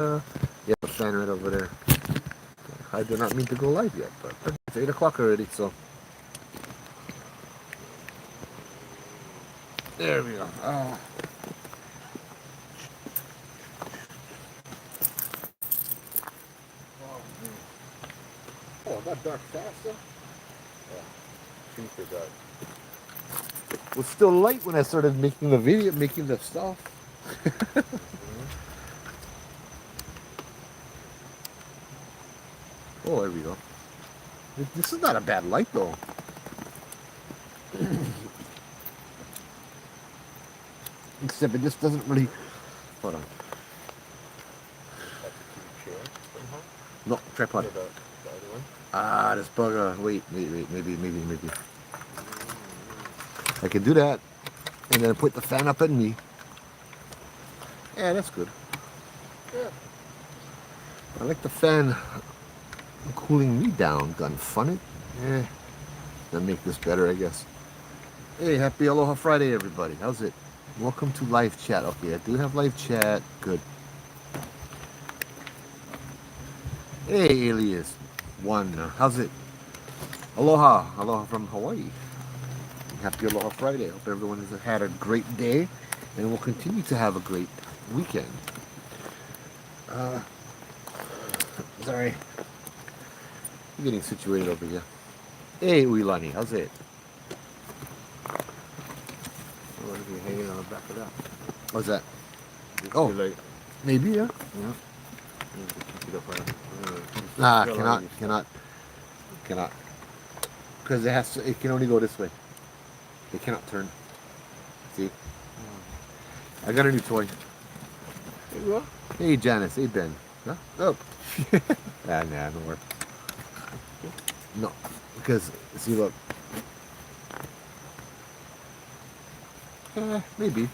Yeah, the fan right over there. I did not mean to go live yet, but it's 8 o'clock already, so. There we go. Oh, it got dark faster? Yeah, super dark. It was still light when I started making the video, making the stuff. Oh, there we go. This is not a bad light, though. Except it just doesn't really. Hold on. No, tripod. This bugger. Wait. Maybe. I can do that. And then put the fan up at me. Yeah, that's good. Yeah. I like the fan cooling me down. Gun fun it. Eh. That'll make this better, I guess. Hey, happy Aloha Friday, everybody. How's it? Welcome to live chat. Okay, I do have live chat. Good. Hey, Alias. One. How's it? Aloha. Aloha from Hawaii. Happy Aloha Friday. Hope everyone has had a great day and will continue to have a great weekend. Sorry. I'm getting situated over here. Hey, Uilani. How's it? Oh, you're hanging on the back of that. What's that? Oh, maybe, yeah. Nah, cannot. Because it can only go this way. It cannot turn. See? I got a new toy. There you go. Hey, Janice. Hey, Ben. Huh? Oh. Nah, don't worry. No, because, see, look. Maybe.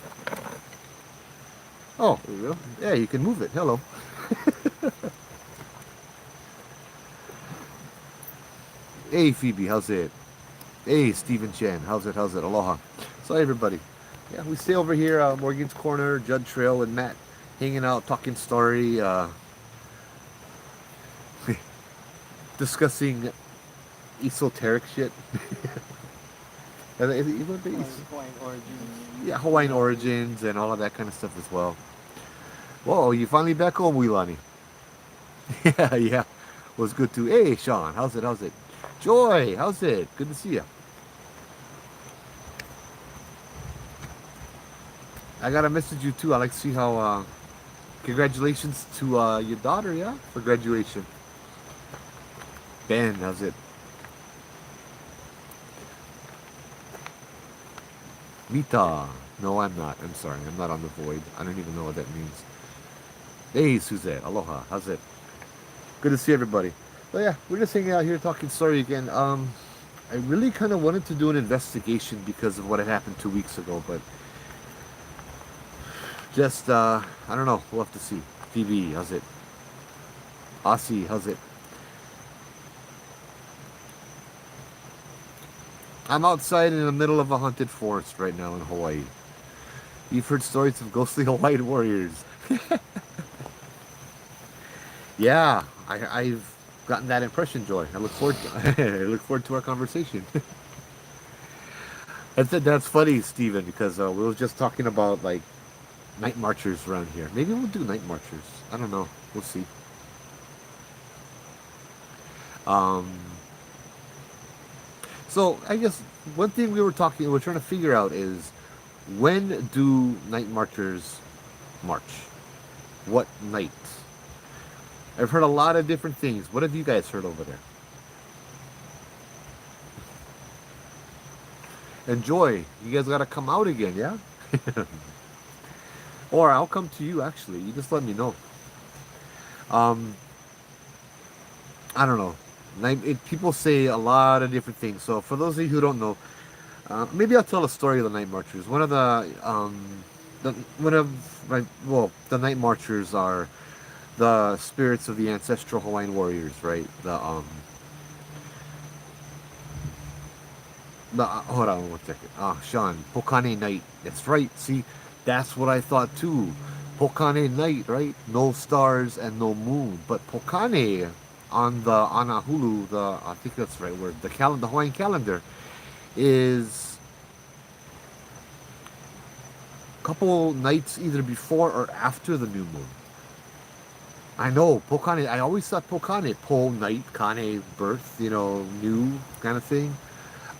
Oh, there you go. Yeah, you can move it. Hello. Hey, Phoebe, how's it? Hey, Stephen Chen, how's it? Aloha. So, everybody, yeah, we stay over here, Morgan's Corner, Judd Trail, and Matt, hanging out, talking story, discussing esoteric shit. Hawaiian origins. Yeah, Hawaiian origins and all of that kind of stuff as well. Whoa, you finally back home, Wilani? Yeah. Was good too. Hey, Sean, how's it? Joy, how's it? Good to see you. I gotta message you too. I like to see how. Congratulations to your daughter, yeah, for graduation. Ben, how's it? Mita. No, I'm not. I'm sorry. I'm not on the void. I don't even know what that means. Hey, Suzette. Aloha. How's it? Good to see everybody. But yeah, we're just hanging out here talking story again. I really kind of wanted to do an investigation because of what had happened 2 weeks ago, but just, I don't know. We'll have to see. TV, how's it? Aussie, how's it? I'm outside in the middle of a haunted forest right now in Hawaii. You've heard stories of ghostly Hawaiian warriors. Yeah, I've gotten that impression, Joy. I look forward to our conversation. That's funny, Steven, because we were just talking about like night marchers around here. Maybe we'll do night marchers. I don't know. We'll see. So I guess one thing we're trying to figure out is when do night marchers march? What night? I've heard a lot of different things. What have you guys heard over there? And Joy, you guys gotta come out again, yeah? Or I'll come to you actually. You just let me know. I don't know. People say a lot of different things. So for those of you who don't know, maybe I'll tell a story of the night marchers. The night marchers are the spirits of the ancestral Hawaiian warriors, right? Hold on one second. Sean, Pokane night. That's right. See, that's what I thought too. Pokane night, right? No stars and no moon. But Pokane on the Anahulu, the I think that's the right word, the Hawaiian calendar is a couple nights either before or after the new moon. I know, Pokane, I always thought Pokane, Po night, Kane birth, new kind of thing.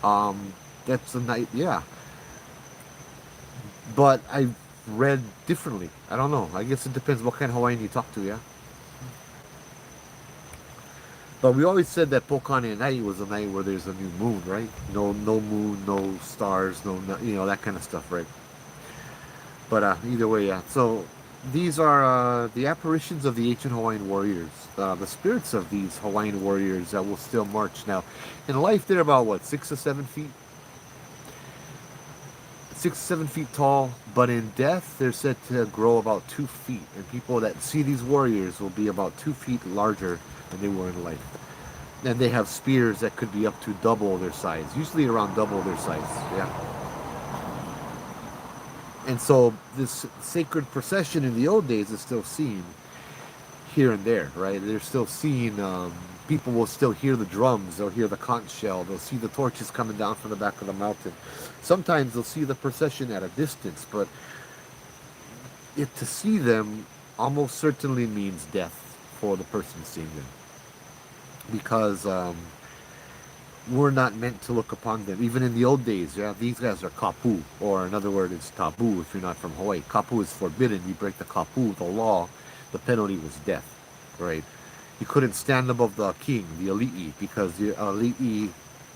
Um, that's the night, yeah. But I read differently. I don't know. I guess it depends what kind of Hawaiian you talk to, yeah. But we always said that Pokane night was a night where there's a new moon, right? No moon, no stars, that kind of stuff, right? But either way, yeah. So these are the apparitions of the ancient Hawaiian warriors, the spirits of these Hawaiian warriors that will still march now. In life, they're about what, 6 to 7 feet, 6 to 7 feet tall. But in death, they're said to grow about 2 feet, and people that see these warriors will be about 2 feet larger than they were in life. And they have spears that could be up to double their size, usually around double their size. Yeah. And so this sacred procession in the old days is still seen here and there, right? They're still seen. People will still hear the drums. They'll hear the conch shell. They'll see the torches coming down from the back of the mountain. Sometimes they'll see the procession at a distance, but to see them almost certainly means death for the person seeing them, because we're not meant to look upon them. Even in the old days, yeah, these guys are kapu, or another word is tabu if you're not from Hawaii. Kapu is forbidden. You break the kapu, the law, the penalty was death, right? You couldn't stand above the king, the ali'i, because the ali'i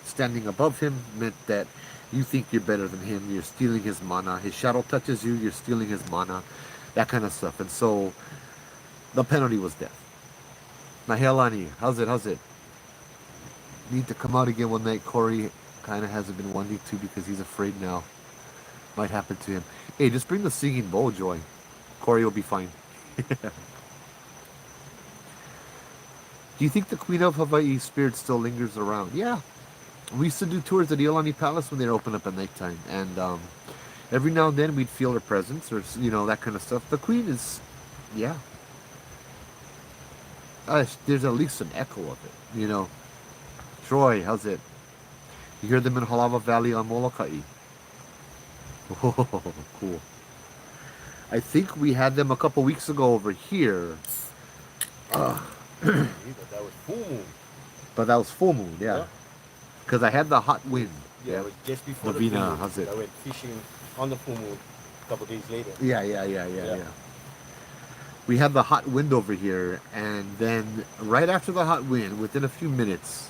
standing above him meant that you think you're better than him, you're stealing his mana. His shadow touches you, you're stealing his mana, that kind of stuff. And so the penalty was death. Nahealani, how's it? Need to come out again one night. Corey kind of hasn't been wanting to because he's afraid now. Might happen to him. Hey, just bring the singing bowl, Joy. Corey will be fine. Do you think the Queen of Hawaii spirit still lingers around? Yeah. We used to do tours at Iolani Palace when they open up at nighttime. And every now and then we'd feel her presence or, that kind of stuff. The Queen is, yeah. There's at least an echo of it. Troy, how's it? You hear them in Halawa Valley on Molokai. Oh, cool. I think we had them a couple weeks ago over here. That was full moon. But that was full moon, yeah. Because I had the hot wind. Yeah, it was just before Navina, the full moon. how's it? I went fishing on the full moon a couple days later. Yeah. We had the hot wind over here, and then right after the hot wind, within a few minutes,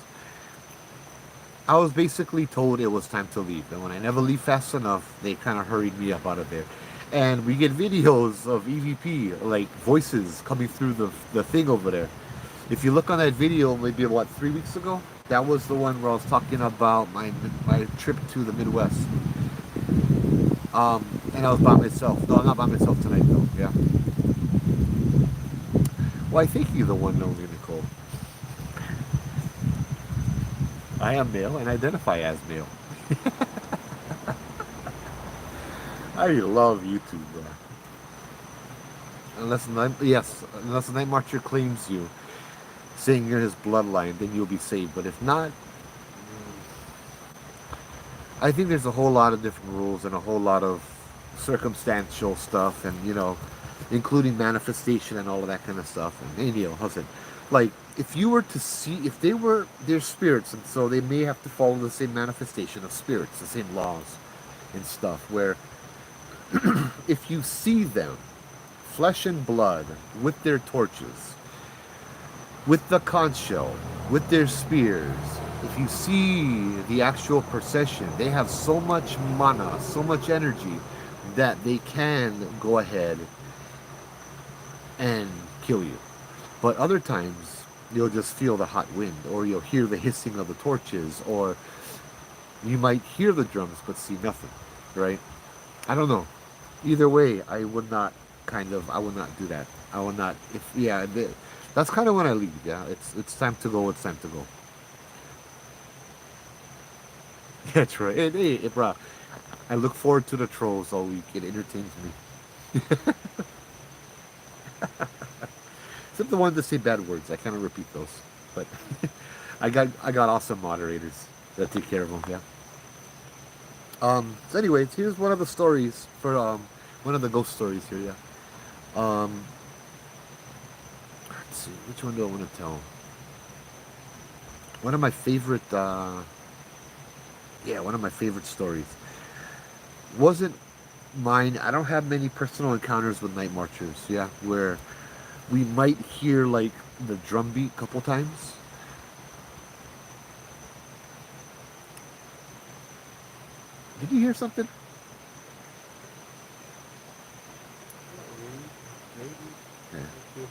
I was basically told it was time to leave. And when I never leave fast enough, they kind of hurried me up out of there. And we get videos of EVP, like voices coming through the thing over there. If you look on that video, maybe 3 weeks ago, that was the one where I was talking about my trip to the Midwest. And I was by myself. No, I'm not by myself tonight though. Yeah. Well, I think you're the one, Noli Nicole. I am male and identify as male. I love YouTube, bro. Unless the Night Marcher claims you, saying you're his bloodline, then you'll be saved. But if not, I think there's a whole lot of different rules and a whole lot of circumstantial stuff, and including manifestation and all of that kind of stuff. And hey, Neil, how's it? Like, if you were to see, if they're spirits, and so they may have to follow the same manifestation of spirits, the same laws and stuff, where if you see them, flesh and blood, with their torches, with the conch shell, with their spears, if you see the actual procession, they have so much mana, so much energy, that they can go ahead and kill you. But other times, you'll just feel the hot wind, or you'll hear the hissing of the torches, or you might hear the drums but see nothing, right? I don't know. Either way, I would not do that. I would not, that's kind of when I leave, yeah. It's time to go, it's time to go. That's right. Hey, bro, I look forward to the trolls all week. It entertains me. Except the ones that say bad words. I cannot repeat those. But I got awesome moderators that take care of them. Yeah. So anyways, here's one of the stories for one of the ghost stories here. Yeah. Um, let's see, which one do I want to tell? One of my favorite. Yeah, one of my favorite stories wasn't mine. I don't have many personal encounters with night marchers. Yeah, where we might hear like the drum beat a couple times. Did you hear something? Not really. Maybe. Yeah. If you're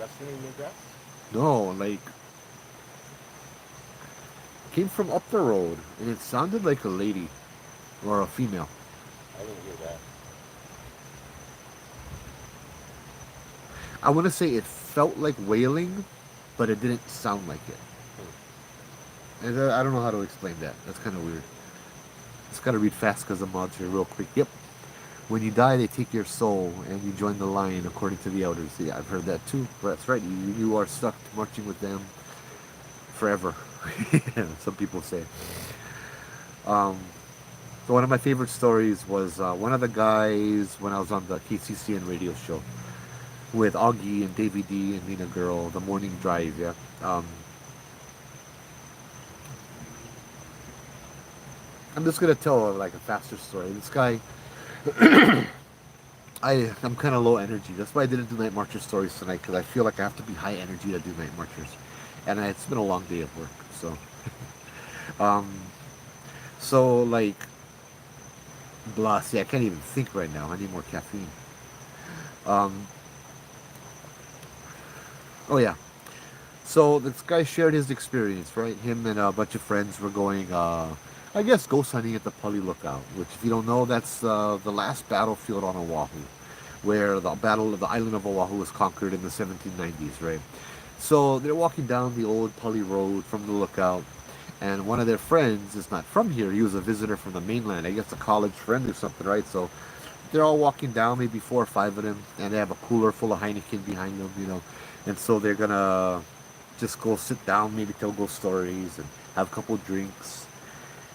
adjusting in your dress? No, like came from up the road, and it sounded like a lady or a female. I didn't hear that. I want to say it felt like wailing, but it didn't sound like it. And I don't know how to explain that. That's kind of weird. Just gotta read fast because the mods here real quick. Yep. When you die, they take your soul and you join the line according to the elders. Yeah, I've heard that too. That's right. You are stuck marching with them forever. Some people say. Um, so one of my favorite stories was one of the guys when I was on the KCCN radio show with Augie and Davey D and Nina Girl, the morning drive. Yeah. I'm just gonna tell like a faster story. This guy, I'm kind of low energy. That's why I didn't do night marcher stories tonight because I feel like I have to be high energy to do night marchers, and it's been a long day of work. So, um, like, blah. See, I can't even think right now. I need more caffeine. Um, oh yeah. So this guy shared his experience, right? Him and a bunch of friends were going, I guess, ghost hunting at the Pali Lookout, which, if you don't know, that's the last battlefield on Oahu, where the battle of the island of Oahu was conquered in the 1790s, right? So they're walking down the old Pali Road from the lookout, and one of their friends is not from here. He was a visitor from the mainland, I guess a college friend or something, right? So they're all walking down, maybe four or five of them, and they have a cooler full of Heineken behind them. And so they're gonna just go sit down, maybe tell ghost stories and have a couple drinks.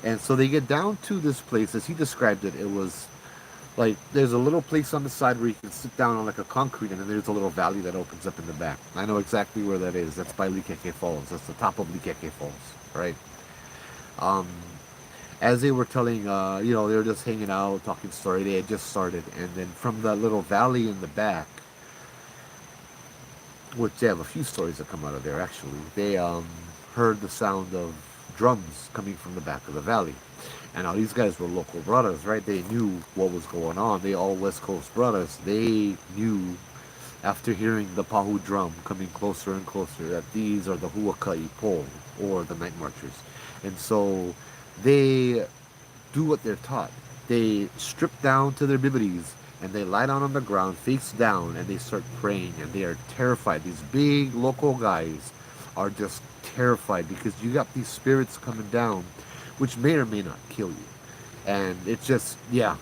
And so they get down to this place, as he described it. It was like there's a little place on the side where you can sit down on like a concrete, and then there's a little valley that opens up in the back. I know exactly where that is. That's by Likeke Falls. That's the top of Likeke Falls, right? Um, as they were telling, they were just hanging out, talking story. They had just started, and then from the little valley in the back, which they have a few stories that come out of there actually. They heard the sound of drums coming from the back of the valley. And now these guys were local brothers, right? They knew what was going on. They all West Coast brothers. They knew after hearing the Pahu drum coming closer and closer that these are the Huakai pole or the night marchers. And so they do what they're taught. They strip down to their bibbities and they lie down on the ground face down and they start praying and they are terrified. These big local guys are just terrified because you got these spirits coming down which may or may not kill you. And it's just, yeah,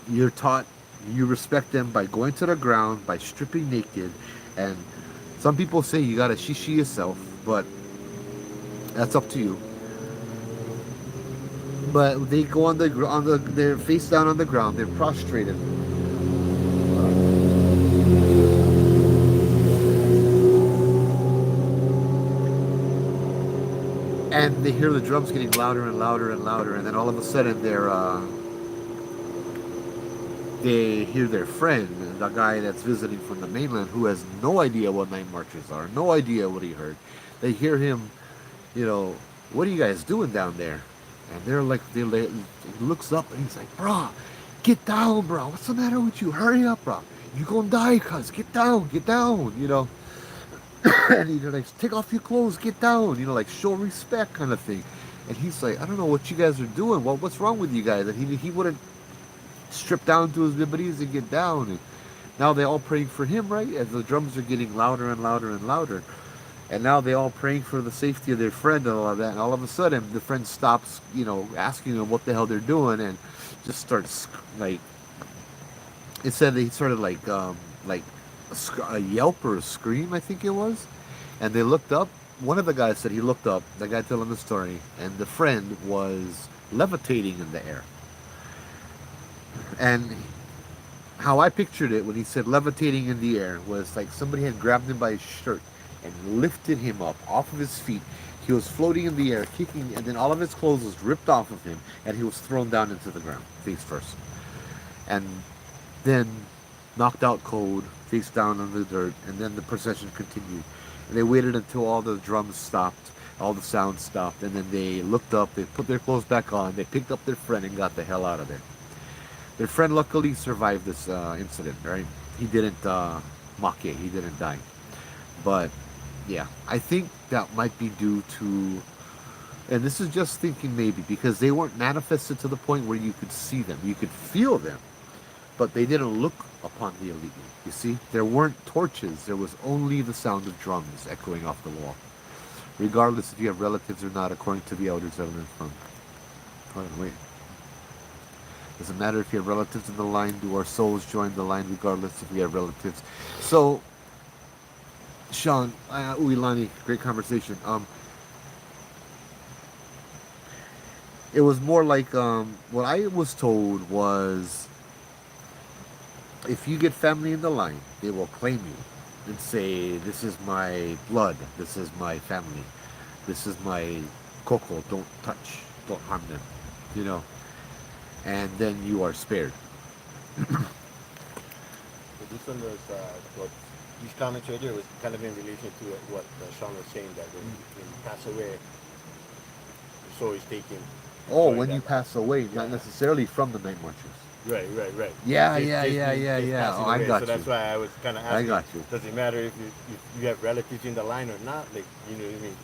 you're taught, you respect them by going to the ground, by stripping naked. And some people say you gotta shishi yourself, but that's up to you. But they go they're face down on the ground, they're prostrated. And they hear the drums getting louder and louder and louder, and then all of a sudden they hear their friend, the guy that's visiting from the mainland, who has no idea what night marches are, no idea what he heard. They hear him, you know, what are you guys doing down there? And he looks up and he's like, brah, get down, bro. What's the matter with you? Hurry up, bro. You gonna die, cuz. Get down. And he's like, take off your clothes, get down, like show respect kind of thing. And he's like, I don't know what you guys are doing. What's wrong with you guys? And he wouldn't strip down to his bibbities and get down. And now they're all praying for him, right? As the drums are getting louder and louder and louder. And now they all praying for the safety of their friend and all of that. And all of a sudden, the friend stops, asking them what the hell they're doing, and just starts like. It said they started like a yelp or a scream, I think it was. And they looked up. One of the guys said he looked up, the guy telling the story, and the friend was levitating in the air. And how I pictured it when he said levitating in the air was like somebody had grabbed him by his shirt and lifted him up off of his feet. He was floating in the air, kicking, and then all of his clothes was ripped off of him, and he was thrown down into the ground, face first. And then knocked out cold, face down on the dirt, and then the procession continued. And they waited until all the drums stopped, all the sounds stopped, and then they looked up, they put their clothes back on, they picked up their friend and got the hell out of there. Their friend luckily survived this incident, right? He didn't make it, he didn't die. But yeah, I think that might be due to, and this is just thinking maybe, because they weren't manifested to the point where you could see them, you could feel them, but they didn't look upon the elite. You see, there weren't torches, there was only the sound of drums echoing off the wall, regardless if you have relatives or not, according to the elders that I learned from. Hold on, wait. Doesn't matter if you have relatives in the line, do our souls join the line regardless if we have relatives? So, Sean, Uilani, great conversation. It was more like, what I was told was, if you get family in the line, they will claim you and say, this is my blood, this is my family, this is my coco, don't touch, don't harm them, you know, and then you are spared. So this one was what these comments right here was kind of in relation to what Sean was saying, that when you pass away, your soul is taken. Oh, Join when you that line. pass away, not Yeah. necessarily from the night marchers. Right. Yeah, Just- yeah, just yeah, me- yeah, just yeah. passing Oh, I away. got So that's you. why I was kind of I asking. got you. Does it matter if you have relatives in the line or not? Like, you know what I mean?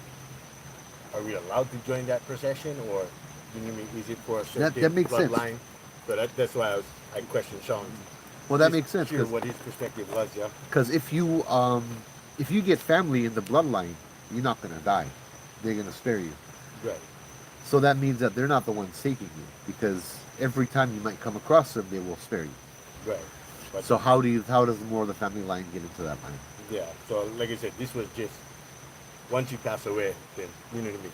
Are we allowed to join that procession, or you know what I mean? Is it for a certain That makes sense. bloodline? So that's why I questioned Sean. Well, that Just makes sense hear what his perspective was, yeah. because if you get family in the bloodline, you're not gonna die. They're gonna spare you. Right, So that means that they're not the ones taking you because every time you might come across them, they will spare you. right. But So how does more of the family line get into that line? yeah, so like I said, this was just once you pass away, then you know what I mean.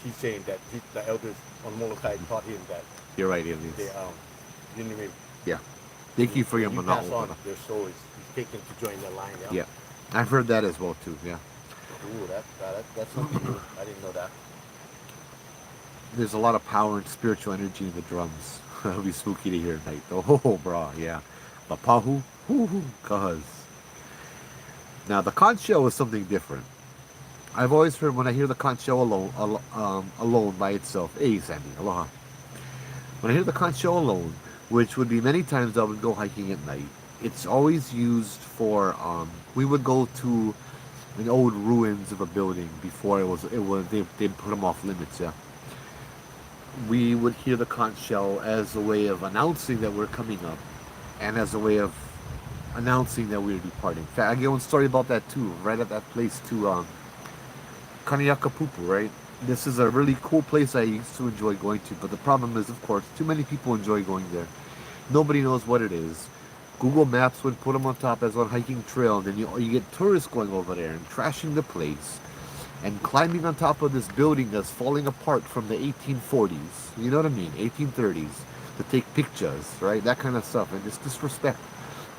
He's saying that the elders on Molokai taught him that You're right, aliens. they you know what I mean. Yeah. Thank you for your When you pass on, monologue. their soul is taken to join the line. Yeah. Yeah, I've heard that as well too. Yeah, Ooh, that's something new. I didn't know that. there's a lot of power and spiritual energy in the drums. It'll be spooky to hear at night. Oh, bro, yeah. The pahu, cuz. Now the conch shell is something different. I've always heard when I hear the conch shell alone by itself. Hey, Sandy, aloha. When I hear the conch shell alone, which would be many times I would go hiking at night, it's always used for. We would go to an old ruins of a building before they put them off limits. Yeah, we would hear the conch shell as a way of announcing that we're coming up, and as a way of announcing that we're departing. In fact, I get one story about that too. Right at that place too. Kaniakapupu, right? This is a really cool place I used to enjoy going to, but the problem is, of course, too many people enjoy going there. Nobody knows what it is. Google Maps would put them on top as one hiking trail, and then you get tourists going over there and trashing the place and climbing on top of this building that's falling apart from the 1840s. You know what I mean? 1830s to take pictures, right? That kind of stuff, and it's disrespect.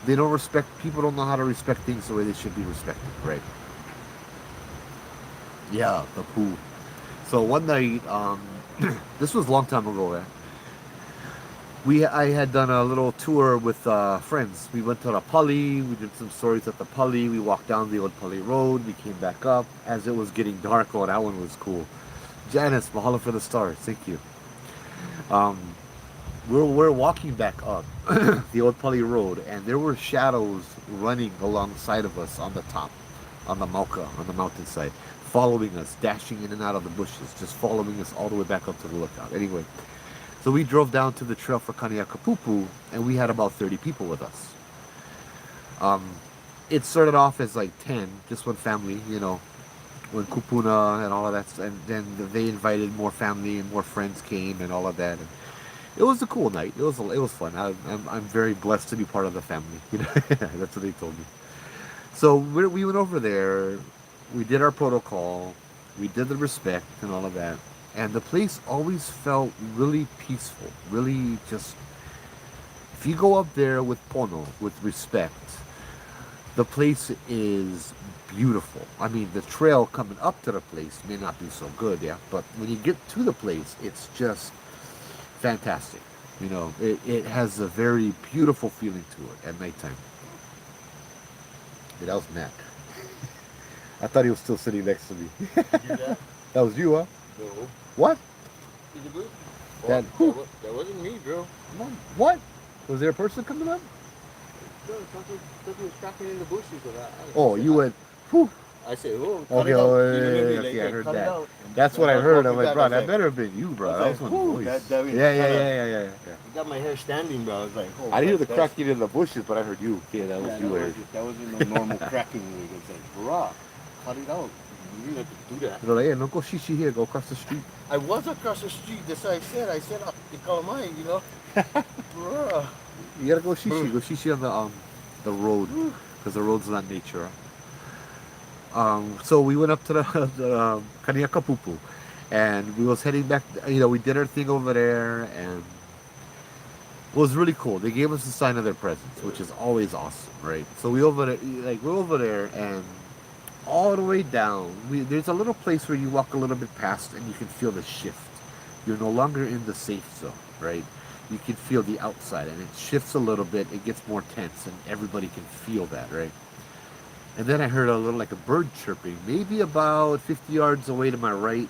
They don't respect. People don't know how to respect things the way they should be respected, right? Yeah, the poo. So one night, this was a long time ago. I had done a little tour with friends. We went to the Pali. We did some stories at the Pali. We walked down the old Pali Road. We came back up as it was getting dark. Oh, that one was cool. Janice, mahalo for the stars. Thank you. Um, we're walking back up the old Pali Road, and there were shadows running alongside of us on the top, on the Mauka, on the mountainside, following us, dashing in and out of the bushes, just following us all the way back up to the lookout. Anyway, so we drove down to the trail for Kaniakapupu, and we had about 30 people with us. It started off as like 10, just one family, you know, when Kupuna and all of that, and then they invited more family and more friends came and all of that. And it was a cool night. It was fun. I'm very blessed to be part of the family. You know, that's what they told me. So we went over there. We did our protocol. We did the respect and all of that. And the place always felt really peaceful. Really just, if you go up there with pono, with respect, the place is beautiful. I mean, the trail coming up to the place may not be so good, yeah, but when you get to the place, it's just fantastic. You know, it has a very beautiful feeling to it at nighttime. Yeah, that was Matt. I thought he was still sitting next to me. You hear that? That was you, huh? No. What? Is it good? That, That wasn't me, bro. what? Was there a person coming up? No, something was cracking in the bushes. And Oh, you went, whew. I said, oh, cut Okay, it out. oh, You know, maybe like, okay, I hey, heard cut it that. out. That's what And I heard. I'm walking like, back, bro, I was that like, better have been you, bro. I That was was like, one whew, voice. that Yeah. I got my hair standing, bro. I was like, oh. I didn't hear the that's- cracking in the bushes, but I heard you. Yeah, that was Yeah, you. I heard. that wasn't a normal cracking. It was like, bruh, cut it out. You didn't have to do that. They're like, hey, don't go shishi here. Go across the street. I was across the street. That's what I said, oh, they call mine, you know. Bruh. You gotta go shishi. Go shishi on the road, because the road's not nature. So we went up to the Kaniakapupu, and we was heading back. You know, we did our thing over there, and it was really cool. They gave us a sign of their presence, which is always awesome, right? So we're over there, and all the way down, there's a little place where you walk a little bit past, and you can feel the shift. You're no longer in the safe zone, right? You can feel the outside, and it shifts a little bit. It gets more tense, and everybody can feel that, right? And then I heard a little like a bird chirping, maybe about 50 yards away to my right.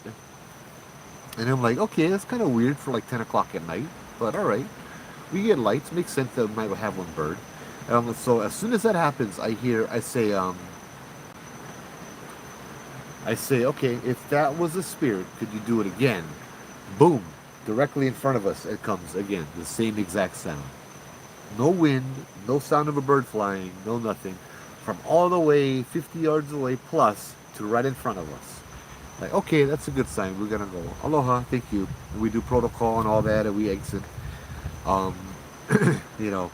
And I'm like, okay, that's kind of weird for like 10 o'clock at night, but all right. We get lights, makes sense that we might have one bird. So as soon as that happens, I say, okay, if that was a spirit, could you do it again? Boom, directly in front of us, it comes again, the same exact sound. No wind, no sound of a bird flying, no nothing. From all the way 50 yards away plus to right in front of us. Like, okay, that's a good sign. We're gonna go. Aloha, thank you. And we do protocol and all that, and we exit. Um, you know,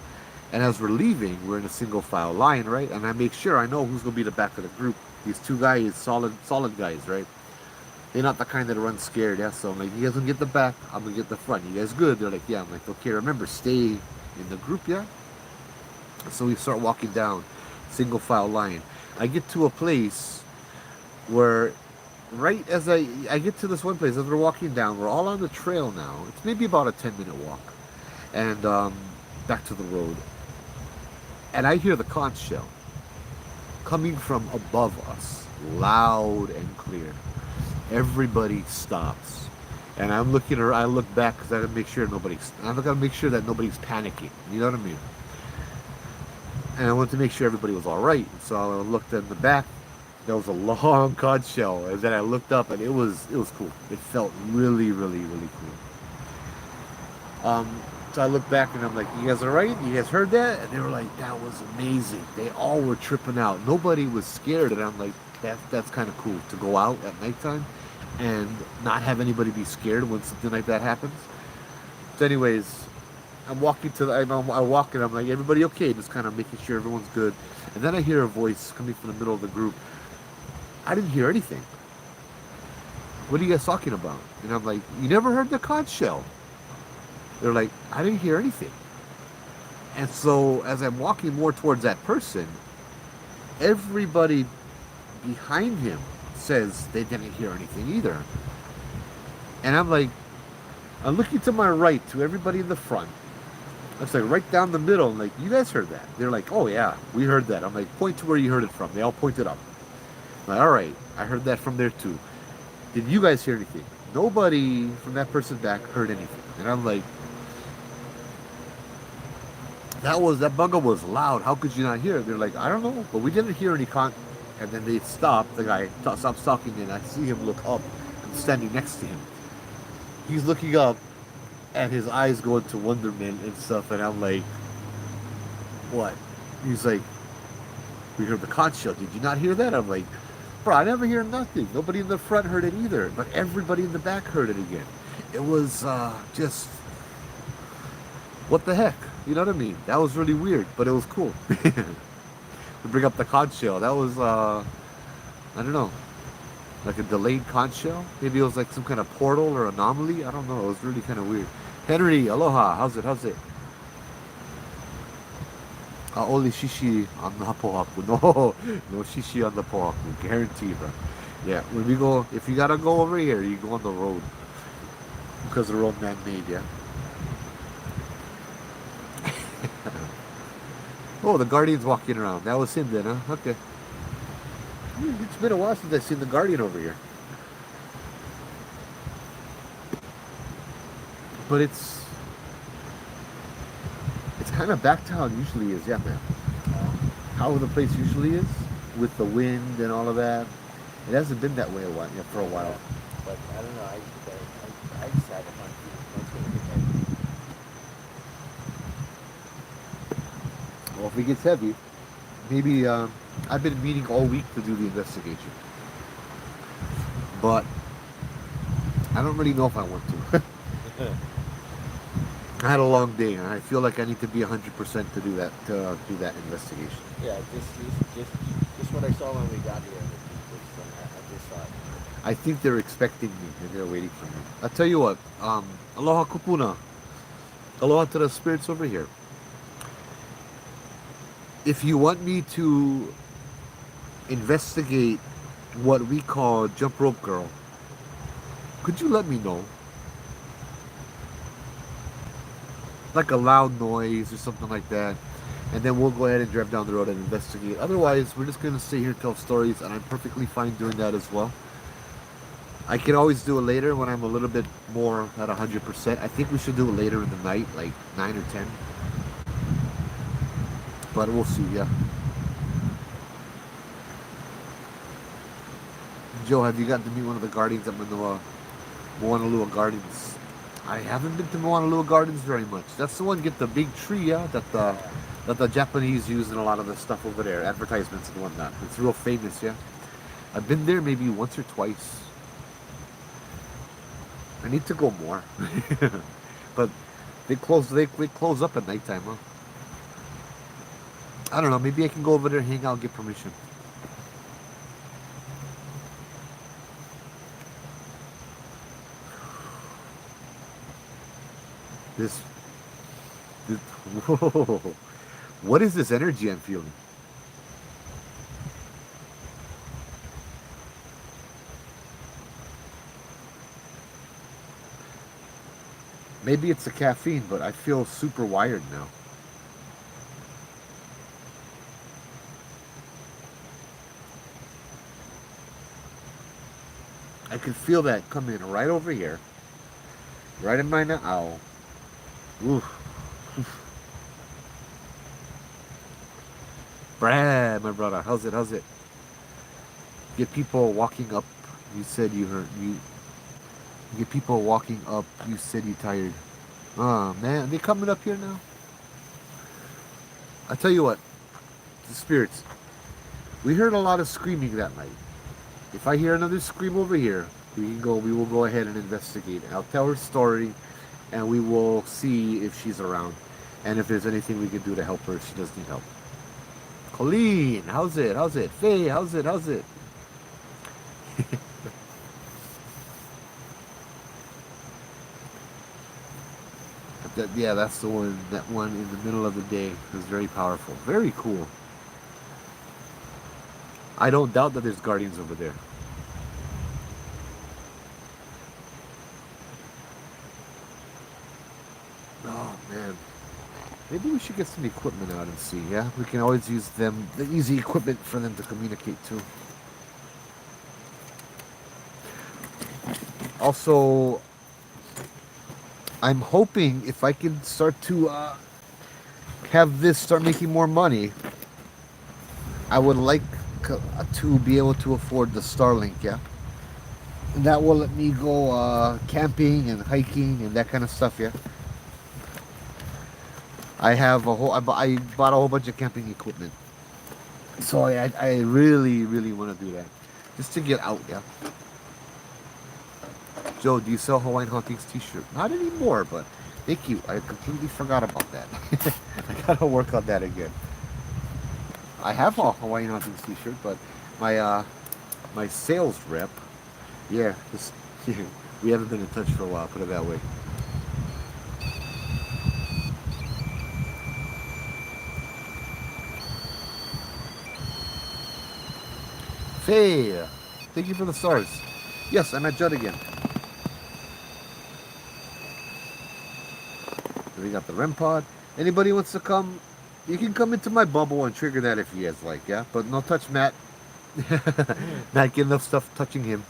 and as we're leaving, we're in a single file line, right? And I make sure I know who's gonna be the back of the group. These two guys, solid guys, right? They're not the kind that run scared, yeah. So I'm like, you guys gonna get the back, I'm gonna get the front. You guys good? They're like, yeah. I'm like, okay, remember, stay in the group, yeah. So we start walking down, single file line. I get to a place where, right as I get to this one place, as we're walking down, we're all on the trail now. It's maybe about a 10-minute walk, and back to the road. And I hear the conch shell coming from above us, loud and clear. Everybody stops, and I'm looking around. I look back because I gotta make sure that nobody's panicking. You know what I mean? And I wanted to make sure everybody was all right. So I looked in the back. There was a long conch shell, and then I looked up, and it was cool. It felt really, really, really cool. So I looked back, and I'm like, "You guys all right? You guys heard that?" And they were like, "That was amazing." They all were tripping out. Nobody was scared, and I'm like, "That's kind of cool to go out at nighttime and not have anybody be scared when something like that happens." So, anyways, I'm walking I walk, and I'm like, "Everybody okay?" Just kind of making sure everyone's good. And then I hear a voice coming from the middle of the group. I didn't hear anything. What are you guys talking about? And I'm like, you never heard the conch shell? They're like, I didn't hear anything. And so as I'm walking more towards that person, everybody behind him says they didn't hear anything either. And I'm like, I'm looking to my right, to everybody in the front. I was like, right down the middle, I'm like, you guys heard that? They're like, oh yeah, we heard that. I'm like, point to where you heard it from. They all pointed up. I'm like, all right, I heard that from there too. Did you guys hear anything? Nobody from that person back heard anything. And I'm like, that bunga was loud. How could you not hear it? They're like, I don't know, but we didn't hear any And then they stopped. The guy stops talking, and I see him look up. I'm standing next to him. He's looking up, and his eyes go into wonderment and stuff. And I'm like, what? He's like, we heard the conch shell. Did you not hear that? I'm like, bro, I never hear nothing. Nobody in the front heard it either, but everybody in the back heard it again. It was just, what the heck? You know what I mean? That was really weird, but it was cool. to bring up the conch shell. That was, I don't know, like a delayed conch shell. Maybe it was like some kind of portal or anomaly. I don't know. It was really kind of weird. Henry, aloha. How's it? How's it? Only shishi on the pohaku. No, no shishi on the pohaku. Guarantee, bro. Yeah, when we go, if you gotta go over here, you go on the road. Because the road man-made, yeah. Oh, the Guardian's walking around. That was him then, huh? Okay. It's been a while since I've seen the Guardian over here. But it's kind of back to how it usually is, yeah, man. How the place usually is, with the wind and all of that. It hasn't been that way for a while. But I don't know. I just had a fun feeling. It's gonna get heavy. Well, if it gets heavy, maybe I've been meaning all week to do the investigation. But I don't really know if I want to. I had a long day, and I feel like I need to be 100% to do that investigation. Yeah, just what I saw when we got here. I just saw it. I think they're expecting me, and they're waiting for me. I'll tell you what. Aloha kupuna. Aloha to the spirits over here. If you want me to investigate what we call jump rope girl, could you let me know? Like a loud noise or something like that, and then we'll go ahead and drive down the road and investigate. Otherwise, we're just going to sit here and tell stories, and I'm perfectly fine doing that as well. I can always do it later when I'm a little bit more at 100%. I think we should do it later in the night, like 9 or 10. But we'll see, yeah. Joe, have you gotten to meet one of the guardians up in the Moanalua Gardens? I haven't been to Moanalua Gardens very much. That's the one get the big tree, yeah, that the Japanese use in a lot of the stuff over there, advertisements and whatnot. It's real famous, yeah. I've been there maybe once or twice. I need to go more, but they close up at nighttime, huh? I don't know. Maybe I can go over there, hang out, get permission. Whoa. What is this energy I'm feeling? Maybe it's the caffeine, but I feel super wired now. I can feel that coming right over here. Right in my owl. Oof. Brad, my brother, how's it? Get people walking up. You said you get people walking up. You said you tired. Oh man, are they coming up here now? I tell you what, the spirits. We heard a lot of screaming that night. If I hear another scream over here, we will go ahead and investigate. I'll tell her story, and we will see if she's around, and if there's anything we can do to help her if she does need help. Colleen, how's it? Faye, how's it? Yeah, that's the one. That one in the middle of the day is very powerful. Very cool. I don't doubt that there's guardians over there. Oh man. Maybe we should get some equipment out and see, yeah? We can always use the easy equipment for them to communicate to. Also, I'm hoping if I can start to have this start making more money, I would like to be able to afford the Starlink, yeah? And that will let me go camping and hiking and that kind of stuff, yeah? I bought a whole bunch of camping equipment. So I really, really want to do that. Just to get out, yeah? Joe, do you sell Hawaiian Hauntings t-shirt? Not anymore, but thank you. I completely forgot about that. I gotta work on that again. I have a Hawaiian hunting t-shirt, but my sales rep, yeah, we haven't been in touch for a while. Put it that way. Faye, thank you for the stars. Yes, I'm at Judd again. We got the REM pod. Anybody wants to come? You can come into my bubble and trigger that if you guys like, yeah. But no touch Matt. Not get enough stuff touching him.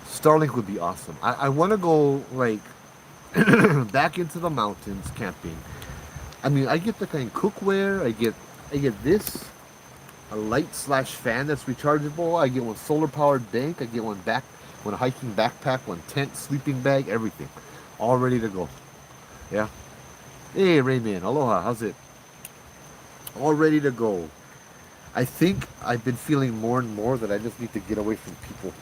Starlink would be awesome. I want to go like back into the mountains camping. I mean, I get the kind of cookware. I get this, a light slash fan that's rechargeable. I get one solar powered bank. I get one hiking backpack, one tent, sleeping bag, everything, all ready to go. Yeah. Hey Rayman, aloha. How's it? All ready to go. I think I've been feeling more and more that I just need to get away from people.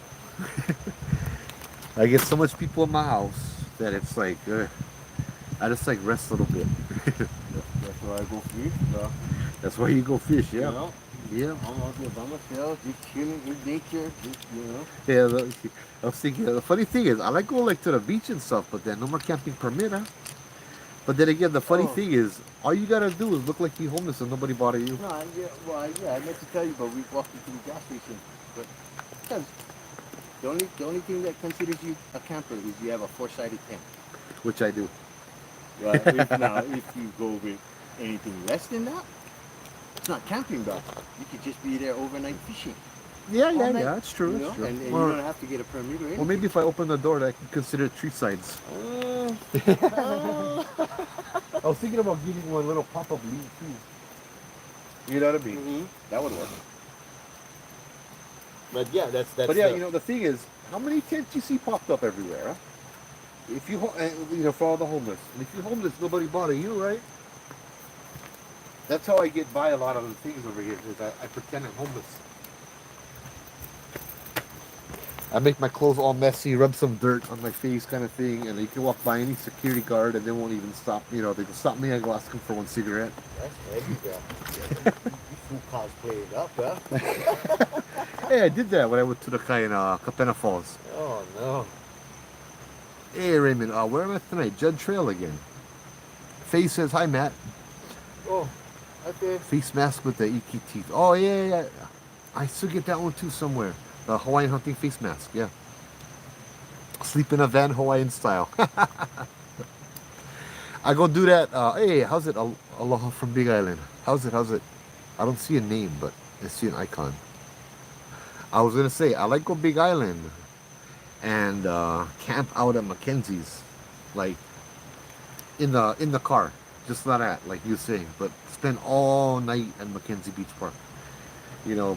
I get so much people in my house that it's like I just like rest a little bit. That's where I go fish. That's why you go fish, yeah. You know, Yeah. I'm out there by myself, just chilling in nature, just, you know. Yeah, I was thinking the funny thing is I like going like to the beach and stuff, but then no more camping permit, huh? But then again, the funny thing is all you gotta do is look like you're homeless and nobody bother you. No, I meant to tell you, but we walked into the gas station. But because the only thing that considers you a camper is you have a four-sided tent. Which I do. If you go with anything less than that, it's not camping, bro. You could just be there overnight fishing. Yeah, it's true. You know? It's true. And you don't have to get a permit or anything. Well, maybe if I open the door, I can consider it tree sides. I was thinking about getting one little pop-up leaf too. You know what I mean? Mm-hmm. That would work. But yeah, that's. But yeah, the thing is, how many tents you see popped up everywhere? Huh? If you, for all the homeless, and if you're homeless, nobody bother you, right? That's how I get by a lot of the things over here. Is I pretend I'm homeless. I make my clothes all messy, rub some dirt on my face, kind of thing, and you can walk by any security guard, and they won't even stop. They can stop me. I go ask them for one cigarette. That's heavy, bro. You fool cosplay it up, huh? Hey, I did that when I went to the Kai in Capena Falls. Oh no. Hey Raymond, where am I tonight? Judd Trail again. Faye says hi, Matt. Oh, okay. Face mask with the EQ teeth. Oh yeah. I still get that one too somewhere. The Hawaiian hunting face mask. Yeah. Sleep in a van Hawaiian style. I go do that. Hey, how's it? Aloha from Big Island. How's it? I don't see a name, but I see an icon. I was gonna say I like go Big Island and camp out at Mackenzie's, like in the car, just not at like you were saying, but spend all night at Mackenzie Beach Park.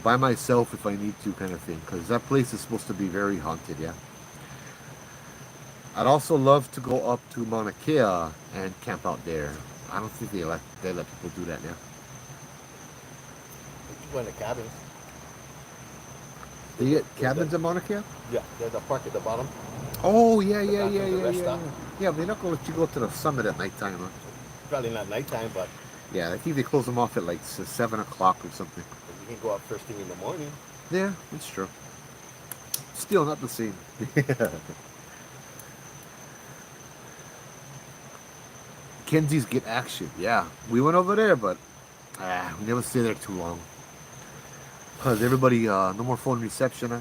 By myself if I need to, kind of thing, because that place is supposed to be very haunted. Yeah. I'd also love to go up to Mauna Kea and camp out there. I don't think they let people do that now. You go in the cabins. They get cabins in Mauna Kea? Yeah, there's a park at the bottom. Oh yeah. rest stop. Yeah, they're not gonna let you go to the summit at nighttime, huh? Probably not nighttime, but Yeah, I think they close them off at like 7 o'clock or something. you can go out first thing in the morning. Yeah, that's true. Still not the same. Kenzie's get action. Yeah, we went over there, but we never stay there too long. Cause everybody, no more phone reception. Huh?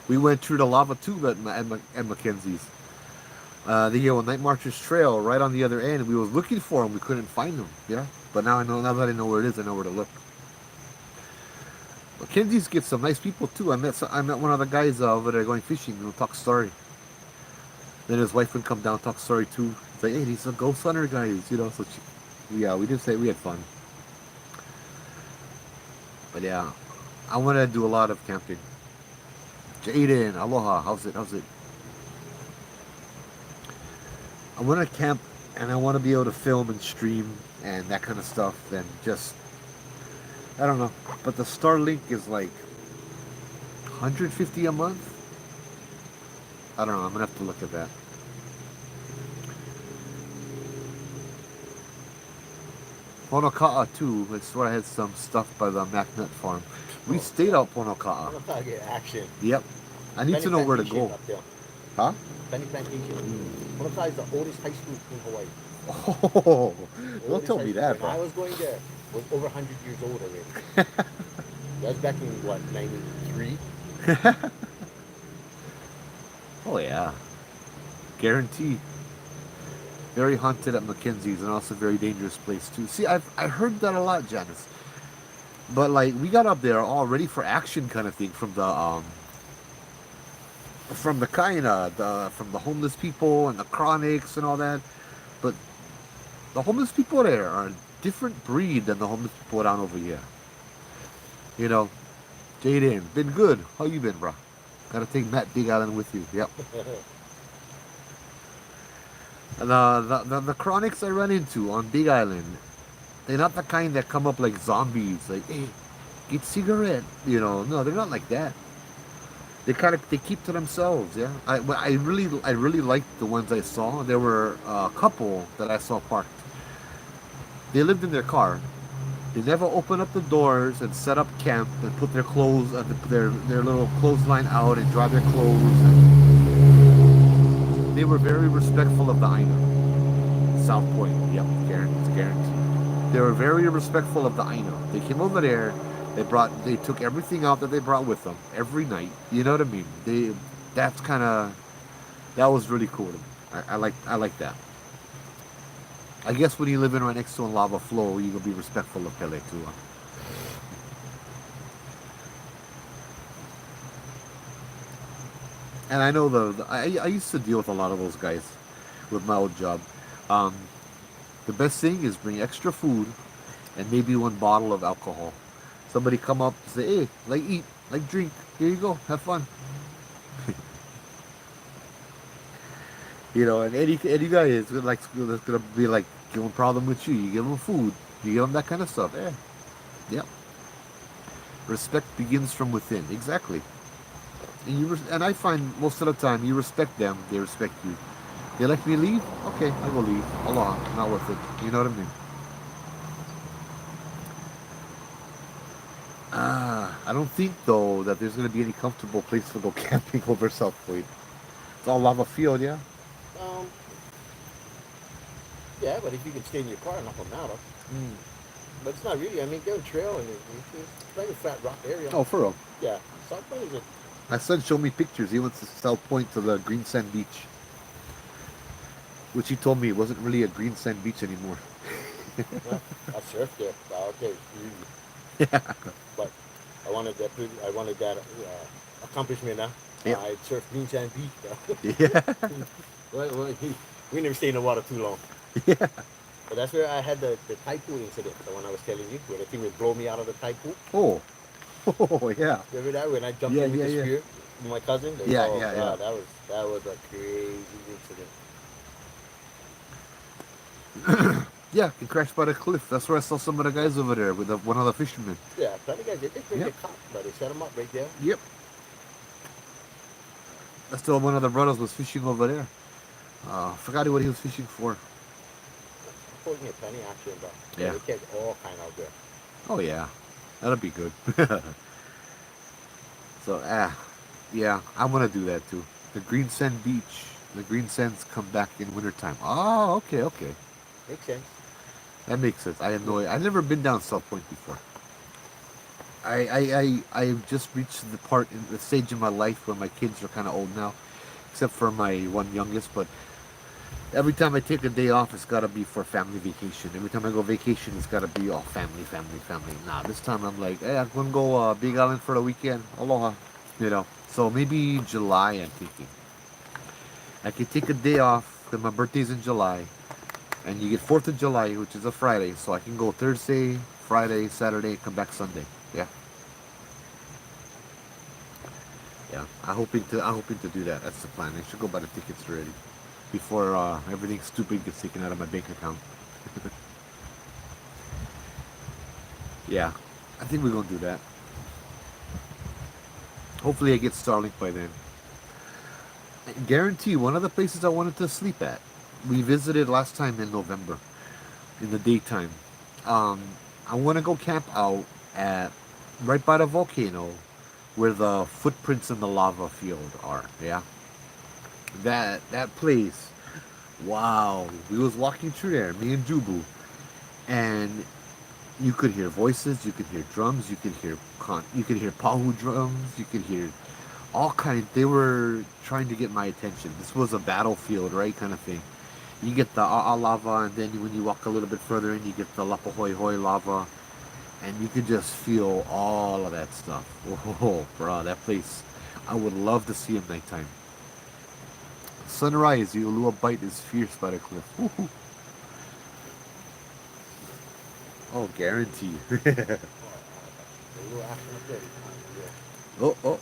We went through the lava tube at Mackenzie's. The Night Marchers Trail right on the other end. We was looking for them, we couldn't find them. Yeah, but now that I know where it is, I know where to look. Mackenzie's gets some nice people too. I met one of the guys over there going fishing. We'll talk story. Then his wife would come down and talk story too. It's like, hey, these are ghost hunter guys, So we did say we had fun. But yeah, I want to do a lot of camping. Jaden, aloha, how's it? I want to camp and I want to be able to film and stream and that kind of stuff and just I don't know. But the Starlink is like 150 a month. I don't know. I'm gonna have to look at that. Ponoka'a too. That's where I had some stuff by the MacNut farm. We Oh, stayed yeah. out Ponoka'a. I'm gonna get action. Yep. I need Penny to know where to Plantation go. up there. Huh? Penny Plantation. Mm. Honoka is the oldest high school in Hawaii. Oh, don't Oldest tell high me school. that, When bro. I was going there, was over 100 years old already. That was back in what, 93? Oh yeah, guaranteed. Very haunted at Mackenzie's and also very dangerous place too. See, I heard that a lot, Janice. But like we got up there all ready for action kind of thing from the kind of the from the homeless people and the chronics and all that. But the homeless people there are a different breed than the homeless people down over here. You know, Jaden, been good. How you been, bro? Gotta take Matt Big Island with you. Yep. And the chronics I run into on Big Island, they're not the kind that come up like zombies. Like, hey, get cigarette. You know, no, they're not like that. They keep to themselves. Yeah. I really liked the ones I saw. There were a couple that I saw parked. They lived in their car. They never open up the doors and set up camp and put their clothes, their little clothesline out and dry their clothes. They were very respectful of the Aina. South Point, yep, guaranteed, guaranteed. They were very respectful of the Aina. They came over there. They took everything out that they brought with them every night. You know what I mean? That was really cool to me. I like that. I guess when you live in right next to a lava flow, you can be respectful of Pele too. Huh? And I know I used to deal with a lot of those guys with my old job. Um, the best thing is bring extra food and maybe one bottle of alcohol. Somebody come up and say, "Hey, like eat, like drink. Here you go. Have fun." You know, and any guy is that's gonna be like give a problem with you. You give them food. You give them that kind of stuff. Yeah, yep. Respect begins from within. Exactly. And I find most of the time you respect them, they respect you. They let me leave? Okay, I will leave. Allah, not worth it. You know what I mean? I don't think though that there's gonna be any comfortable place to go camping over South Point. It's all lava field, yeah. Um, yeah, but if you can stay in your car, not gonna matter. Mm. But it's not really. I mean, there's a trail and it's like a flat rock area. Oh, for real. Yeah, South Point is a My son showed me pictures. He went to South Point to the green sand beach, which he told me it wasn't really a green sand beach anymore. well, I surfed there. Okay, Yeah. but I wanted that accomplishment now. Yep. I surfed green sand beach. Yeah. We never stay in the water too long. Yeah. But that's where I had the tide pool incident, the one I was telling you, where the thing would blow me out of the tide pool. Oh. Oh, yeah. Remember that when I jumped Yeah, in with yeah, the yeah. spear with my cousin? Yeah, oh, yeah, God, yeah. that was a crazy incident. Yeah, he crashed by the cliff. That's where I saw some of the guys over there with one of the fishermen. Yeah, plenty of guys they didn't Yep. get caught, but they set them up right there. Yep. That's still one of the brothers was fishing over there. Forgot what he was fishing for. Putting a plenty action, but Yeah. they catch all kind out there. Oh yeah, that'll be good. So yeah, I want to do that too. The green sand beach. The green sands come back in wintertime. Oh, okay, okay. Makes sense. That makes sense. I have no. I've never been down South Point before. I just reached the part in the stage in my life where my kids are kind of old now, except for my one youngest. But every time I take a day off, it's got to be for family vacation. Every time I go vacation, it's got to be all family, family, family. Nah, this time I'm like, hey, I'm gonna go Big Island for the weekend. Aloha, you know. So maybe July, I'm thinking. I could take a day off because my birthday's in July, and you get 4th of July, which is a Friday, so I can go Thursday, Friday, Saturday, come back Sunday. Yeah. Yeah, I'm hoping to do that. That's the plan. I should go buy the tickets already before everything stupid gets taken out of my bank account. Yeah. I think we're gonna do that. Hopefully I get Starlink by then. I guarantee one of the places I wanted to sleep at. We visited last time in November in the daytime. Um, I want to go camp out at right by the volcano where the footprints in the lava field are. Yeah, that place. Wow, we was walking through there, me and Jubu, and you could hear voices, you could hear drums, you could hear pahu drums, you could hear all kind. They were trying to get my attention. This was a battlefield, right, kind of thing. You get the lava, and then when you walk a little bit further in, you get the Lapahoi lava, and you could just feel all of that stuff. Oh, bro, that place, I would love to see at nighttime. Sunrise, the Ulua Bite is fierce by the cliff. Woohoo. Oh, guarantee. A little after the day. Yeah. Oh, oh,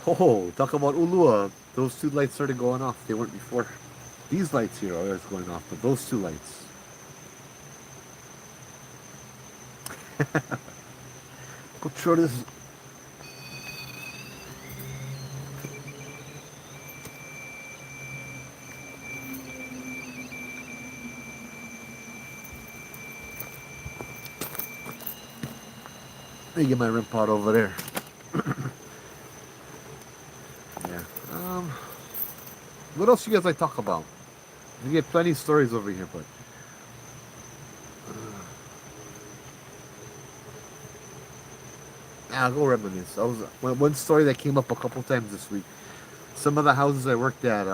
oh, talk about Ulua. Those two lights started going off. They weren't before. These lights here are always going off, but those two lights. Go throw this. Let me get my rim pot over there. Yeah. What else you guys like talk about? We get plenty of stories over here, but I'll go reminisce. One story that came up a couple times this week. Some of the houses I worked at,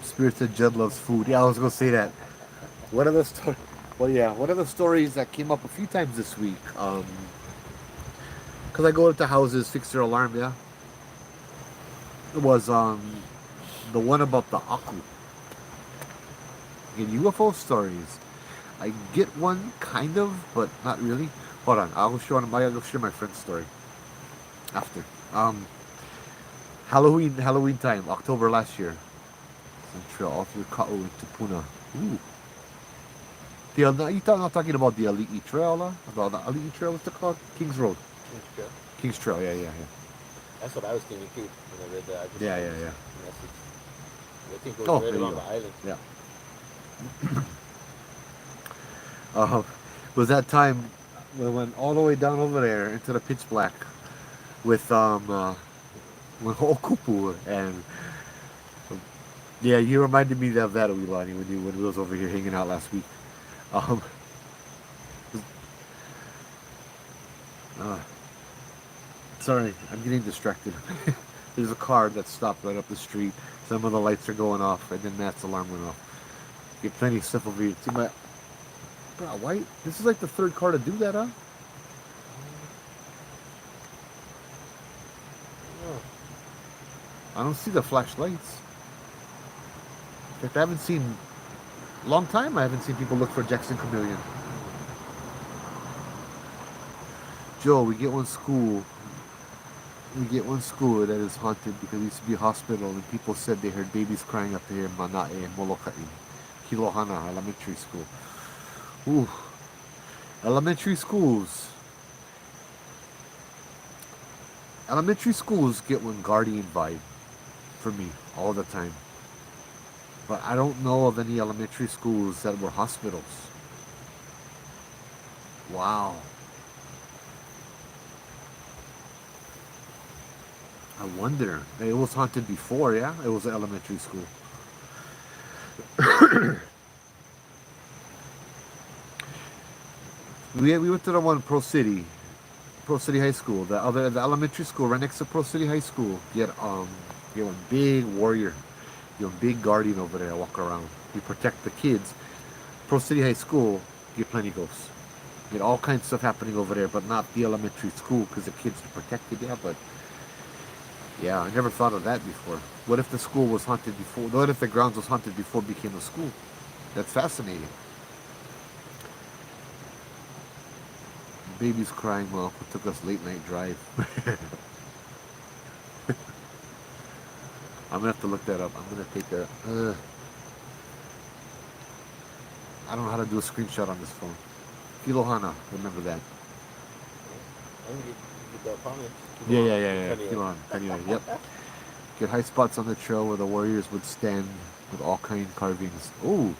Spirit said Judd loves food. Yeah, I was gonna say that. One of the stories. Well, yeah, one of the stories that came up a few times this week. Cause I go into houses, fix their alarm. Yeah, it was the one about the aku in UFO stories. I get one kind of, but not really. Hold on, I'll share my friend's story after. Halloween time, October last year. Central all through Ka'u to Puna. Ooh. You're not talking about the Ali'i Trail, about the Ali'i Trail, what's it called? Kings Road. King's Trail. Kings Trail, yeah. That's what I was thinking too when I read the Yeah. message. I think it goes Oh, right there you along go. the island. Yeah. Uh, was that time we went all the way down over there into the pitch black with with Okupu and yeah, you reminded me of that Uilani when we was over here hanging out last week. Um, uh, sorry, I'm getting distracted. There's a car that stopped right up the street. Some of the lights are going off, and then Matt's alarm went off. Get plenty of stuff over here. See my, bro, why? This is like the third car to do that, huh? Oh, I don't see the flashlights. In fact, I haven't seen, long time I haven't seen people look for Jackson Chameleon. Joe, we get one school that is haunted because it used to be a hospital and people said they heard babies crying up there in Manae, Molokai, Kilohana Elementary School. Ooh, elementary schools. Elementary schools get one guardian vibe for me all the time. But I don't know of any elementary schools that were hospitals. Wow. I wonder. It was haunted before, yeah? It was an elementary school. We went to the one Pro City High School. The elementary school right next to Pro City High School. Get one big warrior. Get one big guardian over there. Walk around. You protect the kids. Pro City High School. Get plenty ghosts. Get all kinds of stuff happening over there, but not the elementary school because the kids are protected. Yeah, but yeah, I never thought of that before. What if the school was haunted before? What if the grounds was haunted before it became a school? That's fascinating. Baby's crying while Uncle took us late night drive. I'm gonna have to look that up. I'm gonna take a. I don't know how to do a screenshot on this phone. Kilohana, remember that. And you get the comments. Yeah. Kilohana. Anyway, yep. Get high spots on the trail where the warriors would stand with all kind carvings. Oh,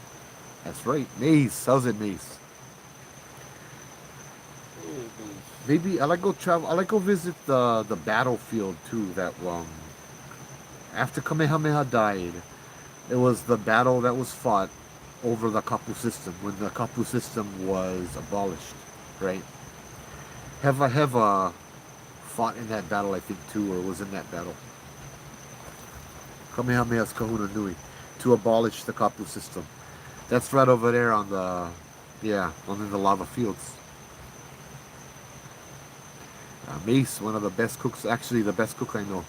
that's right. Mace. How's it, Mace? Maybe I like go travel. I like go visit the battlefield too. That after Kamehameha died, it was the battle that was fought over the kapu system when the kapu system was abolished, right? Heva Heva fought in that battle, I think, too, or was in that battle. Kamehameha's Kahuna Nui to abolish the kapu system. That's right over there on the, yeah, on the lava fields. Mace, one of the best cooks, actually the best cook I know.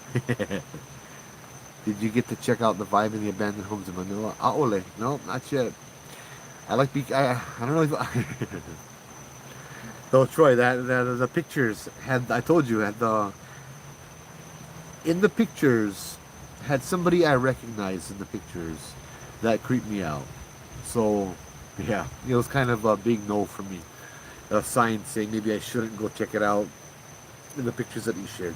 Did you get to check out the vibe in the abandoned homes in Manila? Aole, no, not yet. I don't know if though Troy, that the pictures had, I told you, had in the pictures had somebody I recognized in the pictures that creeped me out. So yeah, it was kind of a big no for me. A sign saying maybe I shouldn't go check it out in the pictures that he shared.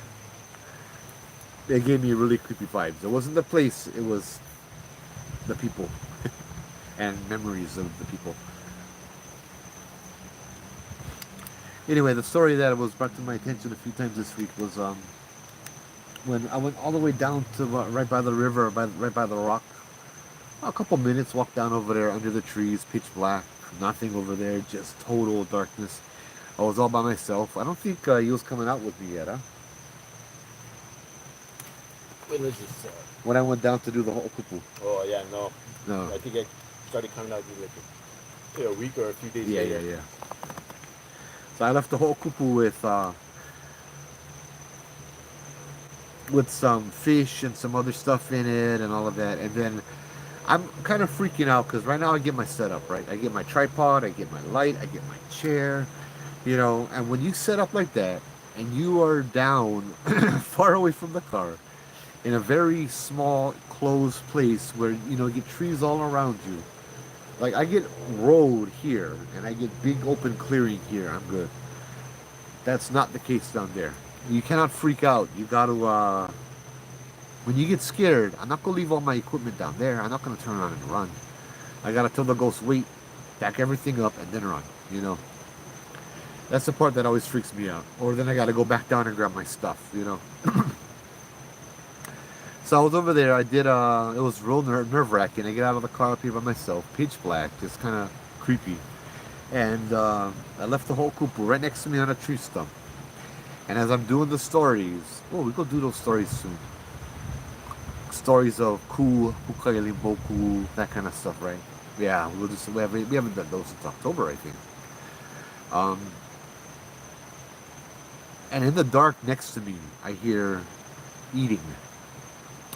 They gave me really creepy vibes. It wasn't the place, it was the people and memories of the people. Anyway, the story that was brought to my attention a few times this week was when I went all the way down to right by the river, right by the rock. A couple minutes, walked down over there under the trees, pitch black, nothing over there, just total darkness. I was all by myself. I don't think he was coming out with me yet, huh? When was this? When I went down to do the whole kupu. Oh yeah, no. No. I think I started coming out like a week or a few days later. Yeah. So I left the whole kupu with some fish and some other stuff in it and all of that. And then I'm kind of freaking out because right now I get my setup, right? I get my tripod, I get my light, I get my chair, and when you set up like that and you are down far away from the car in a very small closed place where, you get trees all around you. Like I get road here and I get big open clearing here, I'm good. That's not the case down there. You cannot freak out. You got to, when you get scared, I'm not going to leave all my equipment down there. I'm not going to turn around and run. I got to tell the ghost, wait, back everything up and then run, That's the part that always freaks me out. Or then I got to go back down and grab my stuff, So I was over there. I did, it was real nerve-wracking. I get out of the car up here by myself, pitch black, just kind of creepy. And I left the whole kupu right next to me on a tree stump. And as I'm doing the stories, we go do those stories soon. Stories of ku, pukaili boku, that kind of stuff, right? Yeah, we haven't done those since October, I think. And in the dark next to me, I hear eating.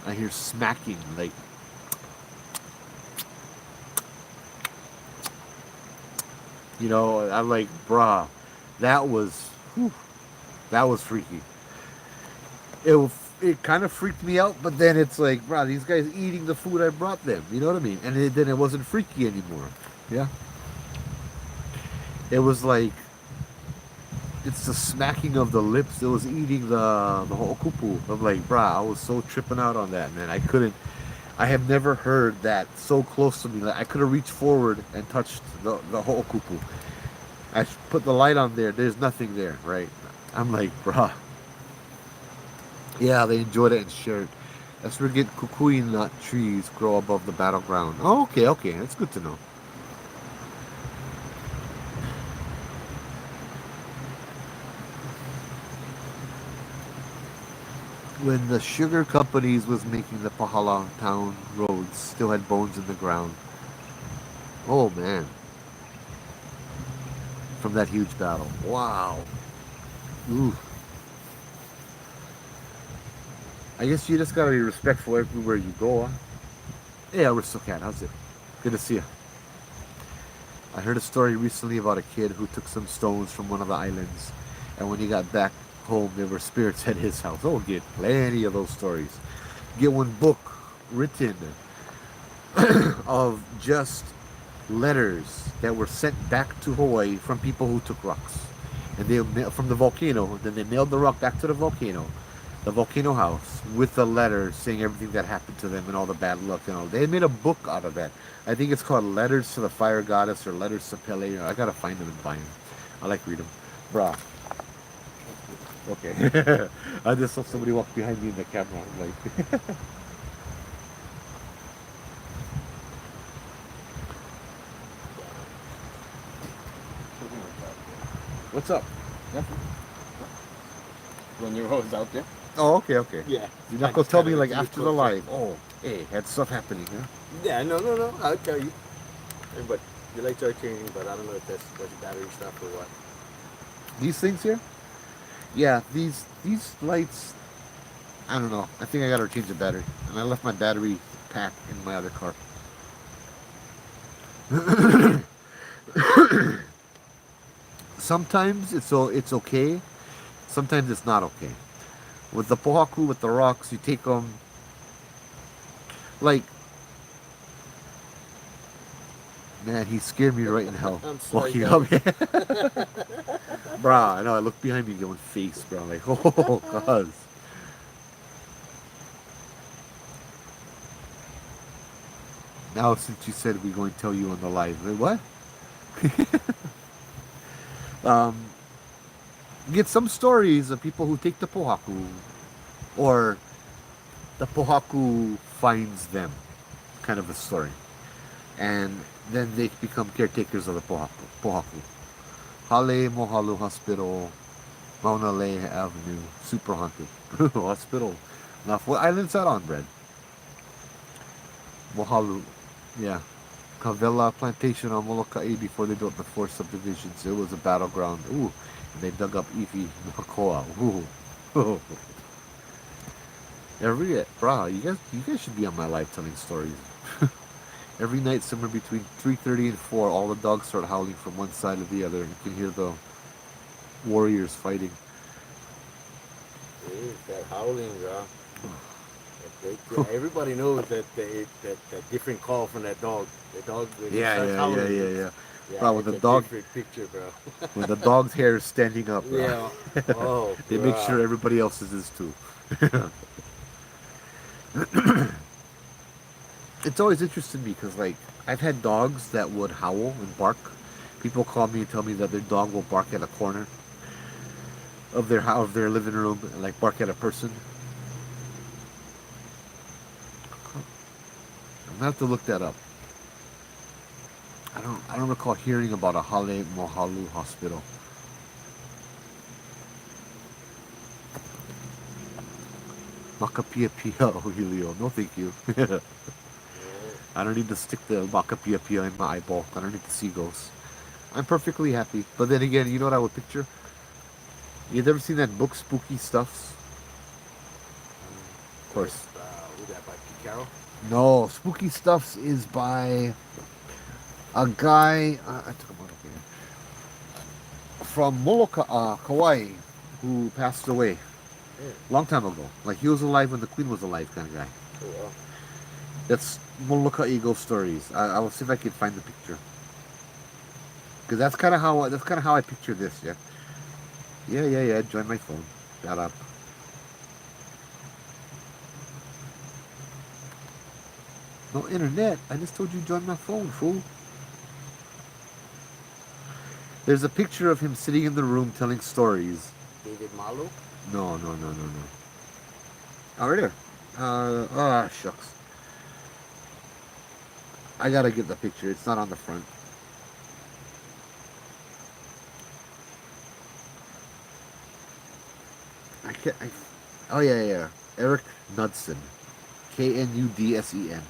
I hear smacking, like I'm like, bruh, that was freaky. It kind of freaked me out, but then it's like, bruh, these guys eating the food I brought them. You know what I mean? And then it wasn't freaky anymore. Yeah. It was like, it's the smacking of the lips. It was eating the whole kupu. I'm like, bruh, I was so tripping out on that, man. I have never heard that so close to me. Like, I could have reached forward and touched the whole kupu. I put the light on there. There's nothing there, right? I'm like, bruh. Yeah, they enjoyed it and shared. That's where get kukui nut trees grow above the battleground. Oh, okay. That's good to know. When the sugar companies was making the Pahala town roads, still had bones in the ground. Oh man. From that huge battle. Wow. Ooh. I guess you just gotta be respectful everywhere you go, huh? Hey, Aristocat, how's it? Good to see you. I heard a story recently about a kid who took some stones from one of the islands, and when he got back home, there were spirits at his house. Oh, get plenty of those stories. Get one book written of just letters that were sent back to Hawaii from people who took rocks, and they from the volcano. Then they mailed the rock back to the volcano house, with a letter saying everything that happened to them and all the bad luck and all. They made a book out of that. I think it's called Letters to the Fire Goddess or Letters to Pele. I gotta find them and buy them. I like read them, brah. Okay. I just saw somebody walk behind me in the camera. I'm like, what's up? Nothing. When you're always out there. Oh, okay, okay. Yeah. You're not gonna tell me like after the live. Oh, hey, had stuff happening, huh? Yeah, no. I'll tell you. But the lights are changing, but I don't know if that's battery stuff or what. These things here? Yeah, these lights. I don't know. I think I gotta change the battery, and I left my battery pack in my other car. Sometimes it's okay. Sometimes it's not okay. With the pohaku, with the rocks, you take them. Like, man, he scared me right in hell. I'm sorry, Walking up, bruh. I know. I look behind me, going face, bro. I'm like, oh, cuz. Now, since you said we're going to tell you on the live, wait, what? Get some stories of people who take the pohaku, or the pohaku finds them, kind of a story, and then they become caretakers of the pohaku. Hale Mohalu Hospital, Mauna Lea Avenue, super haunted. Hospital. Now, what island's that on, Brad? Mohalu. Yeah. Kavela Plantation on Molokai before they built the 4 subdivisions. It was a battleground. Ooh. And they dug up Ifi Makoa. Ooh. You guys should be on my live telling stories. Every night, somewhere between 3:30 and 4, all the dogs start howling from one side to the other. You can hear the warriors fighting. Dude, that howling, bro. Everybody knows that different call from that dog. The dog. Yeah. Yeah, Bro, when the dog, picture, bro. when the dog's hair is standing up, bro. Yeah. Oh, they make sure everybody else's is too. It's always interested me because, like, I've had dogs that would howl and bark. People call me and tell me that their dog will bark at a corner of their living room and like bark at a person. I'm gonna have to look that up. I don't recall hearing about a Hale Mohalu hospital. Makapia Pia Ohilio. No thank you. I don't need to stick the Makapia Pia in my eyeball. I don't need to see ghosts. I'm perfectly happy. But then again, you know what I would picture? You've ever seen that book, Spooky Stuffs? Of course. Who's that, by Picaro? No, Spooky Stuffs is by a guy, I took him out of here, from Molokai, Kauai, who passed away long time ago. Like, he was alive when the Queen was alive, kind of guy. Oh, wow. That's Molokai Ghost Stories. I will see if I can find the picture, because that's kind of how I picture this. Yeah. Join my phone. Shut up. No internet. I just told you join my phone, fool. There's a picture of him sitting in the room telling stories. David Malo? No. Oh, right there. Shucks. I gotta get the picture. It's not on the front. Oh, yeah. Eric Knudsen. Knudsen.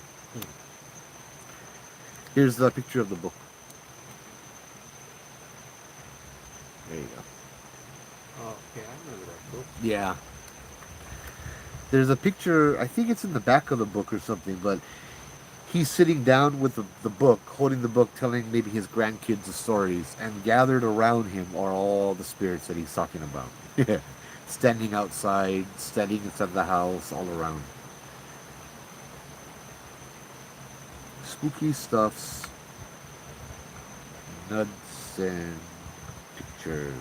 Here's the picture of the book. There you go. Oh, okay, I remember that book. Yeah. There's a picture, I think it's in the back of the book or something, but he's sitting down with the book, holding the book, telling maybe his grandkids the stories, and gathered around him are all the spirits that he's talking about. Standing outside, standing inside the house, all around. Spooky Stuffs. Nuts and pictures.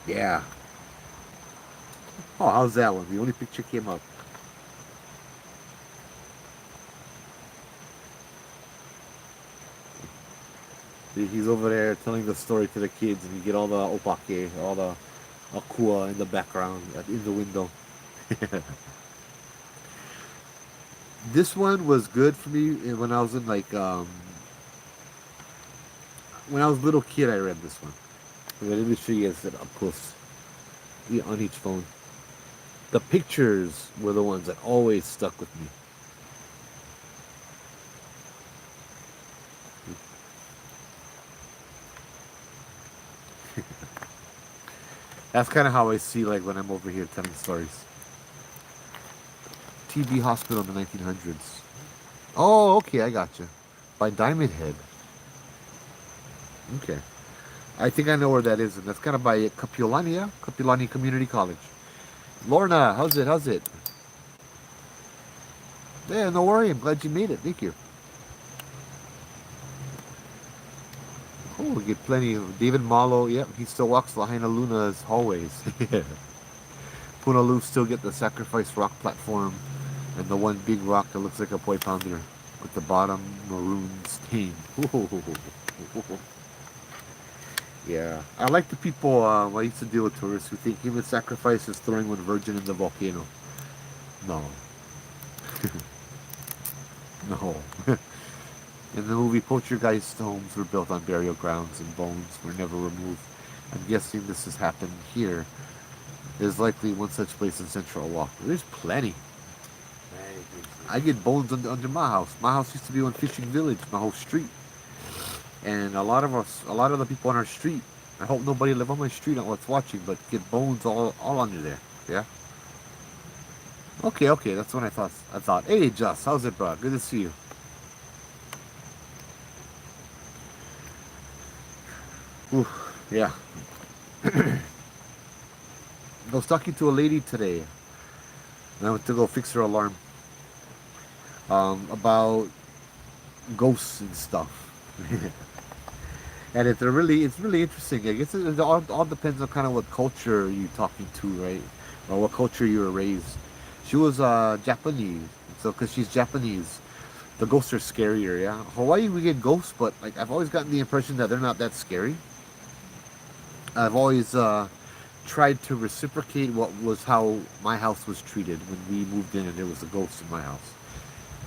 Yeah. Oh, how's that one? The only picture came up. He's over there telling the story to the kids, and you get all the opake, all the akua in the background, in the window. This one was good for me when I was in like when I was a little kid. I read this one. Let me show you guys that up close on each phone. The pictures were the ones that always stuck with me. That's kind of how I see like when I'm over here telling stories. TB hospital in the 1900s. Oh, okay, I gotcha. By Diamond Head. Okay. I think I know where that is, and that's kind of by Kapiolani, yeah? Kapiolani Community College. Lorna, how's it? How's it? Yeah, no worry. I'm glad you made it. Thank you. Oh, we get plenty of David Malo. Yep, he still walks Lahaina Luna's hallways. Punalu still get the sacrifice rock platform and the one big rock that looks like a poi pounder with the bottom maroon stain. Yeah, I like the people. I used to deal with tourists who think human sacrifice is throwing one virgin in the volcano. No, no. In the movie, poltergeist homes were built on burial grounds and bones were never removed. I'm guessing this has happened here. There's likely one such place in Central Oahu. There's plenty. I get bones under my house. My house used to be one fishing village, my whole street. And a lot of the people on our street, I hope nobody live on my street on what's watching, but get bones all under there. Yeah? Okay, that's what I thought, hey, Just, how's it, bro? Good to see you. Ooh, yeah. I was talking to a lady today, and I went to go fix her alarm. About ghosts and stuff. And it's really interesting. I guess it all depends on kind of what culture you're talking to, right? Or what culture you were raised. She was Japanese, so because she's Japanese, the ghosts are scarier. Yeah, Hawaii we get ghosts, but like I've always gotten the impression that they're not that scary. I've always tried to reciprocate what was how my house was treated when we moved in and there was a ghost in my house.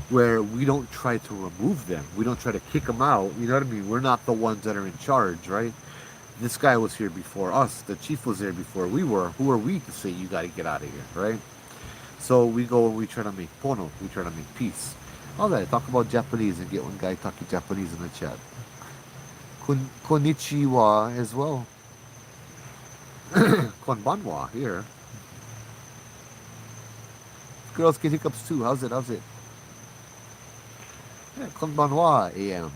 Where we don't try to remove them. We don't try to kick them out. You know what I mean? We're not the ones that are in charge, right? This guy was here before us. The chief was there before we were. Who are we to say you got to get out of here, right? So we go and we try to make pono. We try to make peace. All that. Talk about Japanese and get one guy talking Japanese in the chat. Konnichiwa as well. Konbanwa here. Girls get hiccups too. How's it? How's it? Yeah, konbanwa, AM.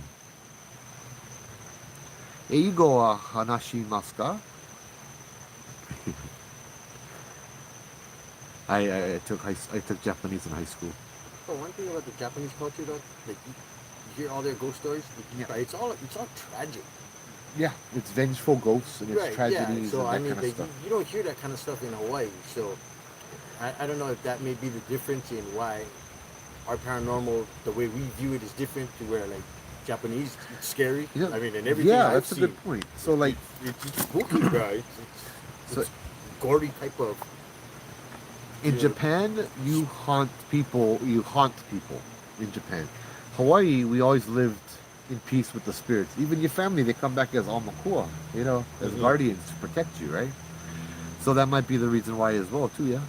Eigo wa hanashimasu ka? I took Japanese in high school. Oh, one thing about the Japanese culture, though, like you hear all their ghost stories. Like, Yeah. It's all tragic. Yeah, it's vengeful ghosts and it's Right. tragedies Yeah. So and I that mean, kind of like, stuff. you don't hear that kind of stuff in Hawaii. So I don't know if that may be the difference in why our paranormal, the way we view it, is different to where like Japanese, it's scary. Yeah. I mean, and everything Yeah, I've that's a seen, good point. So like, it's spooky, guys. So- It's gory type of. in Yeah. Japan, you haunt people. You haunt people in Japan. Hawaii, we always lived in peace with the spirits. Even your family, they come back as almakua, you know, as Mhm. guardians to protect you, right? So that might be the reason why as well, too. Yeah.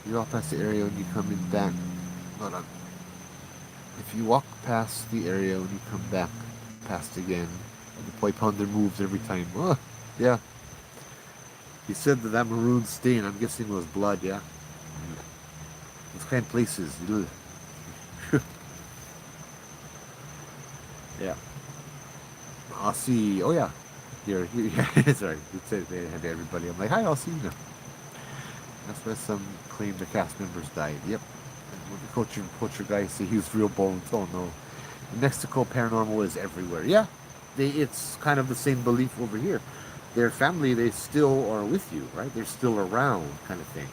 You walk past the area when you come in back. Hold on. If you walk past the area when you come back past again, the poi pounder moves every time. Yeah. He said that maroon stain, I'm guessing was blood, yeah? Those kind of places. Yeah. I'll see. Oh, yeah. Here, yeah, sorry. It said they had everybody. I'm like, hi, I'll see you now. That's where some claim the cast members died. Yep. What the culture guy say he was real bones. Oh no. In Mexico, paranormal is everywhere. Yeah, it's kind of the same belief over here. Their family, they still are with you, right? They're still around, kind of thing.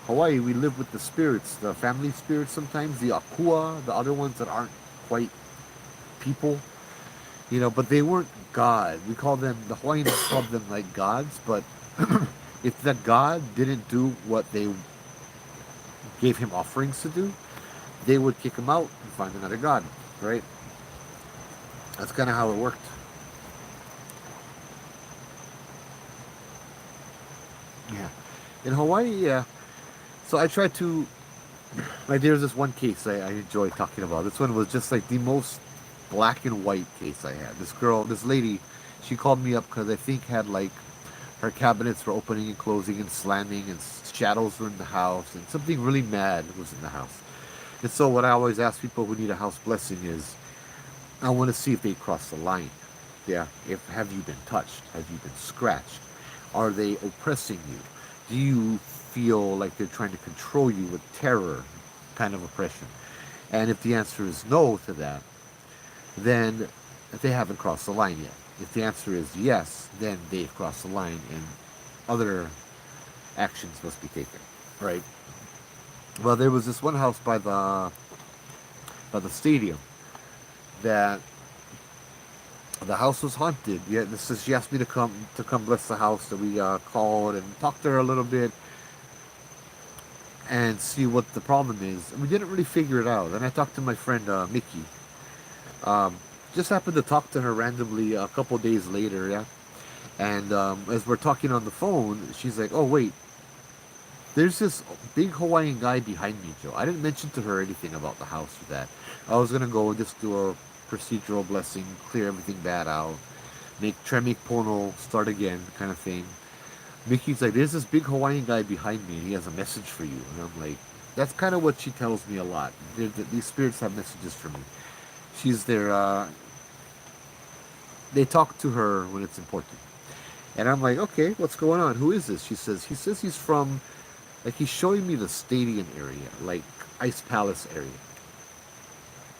Hawaii, we live with the spirits, the family spirits sometimes, the akua, the other ones that aren't quite people, but they weren't God. We call them, the Hawaiians called them like gods, but if that God didn't do what they gave him offerings to do, they would kick him out and find another God, right? That's kind of how it worked. Yeah. In Hawaii, yeah. So I tried to, like, there's this one case I enjoy talking about. This one was just like the most black and white case I had. This girl, this lady, she called me up because I think had like her cabinets were opening and closing and slamming and shadows were in the house and something really mad was in the house. And so what I always ask people who need a house blessing is, I want to see if they cross the line. Yeah. If have you been touched? Have you been scratched? Are they oppressing you? Do you feel like they're trying to control you with terror, kind of oppression? And if the answer is no to that, then they haven't crossed the line yet. If the answer is yes, then they've crossed the line and other actions must be taken. Right? Well, there was this one house by the stadium that the house was haunted. Yeah, this is she asked me to come bless the house. So we called and talked to her a little bit and see what the problem is. And we didn't really figure it out. And I talked to my friend Mickey. Um, just happened to talk to her randomly a couple days later. Yeah, and as we're talking on the phone, she's like, "Oh wait, there's this big Hawaiian guy behind me, Joe." I didn't mention to her anything about the house or that. I was gonna go just do a procedural blessing, clear everything bad out, try make Pono start again, kind of thing. Mickey's like, "There's this big Hawaiian guy behind me, and he has a message for you." And I'm like, that's kind of what she tells me a lot. These spirits have messages for me. She's there. They talk to her when it's important. And I'm like, okay, what's going on? Who is this? He says he's from, like, he's showing me the stadium area, like Ice Palace area.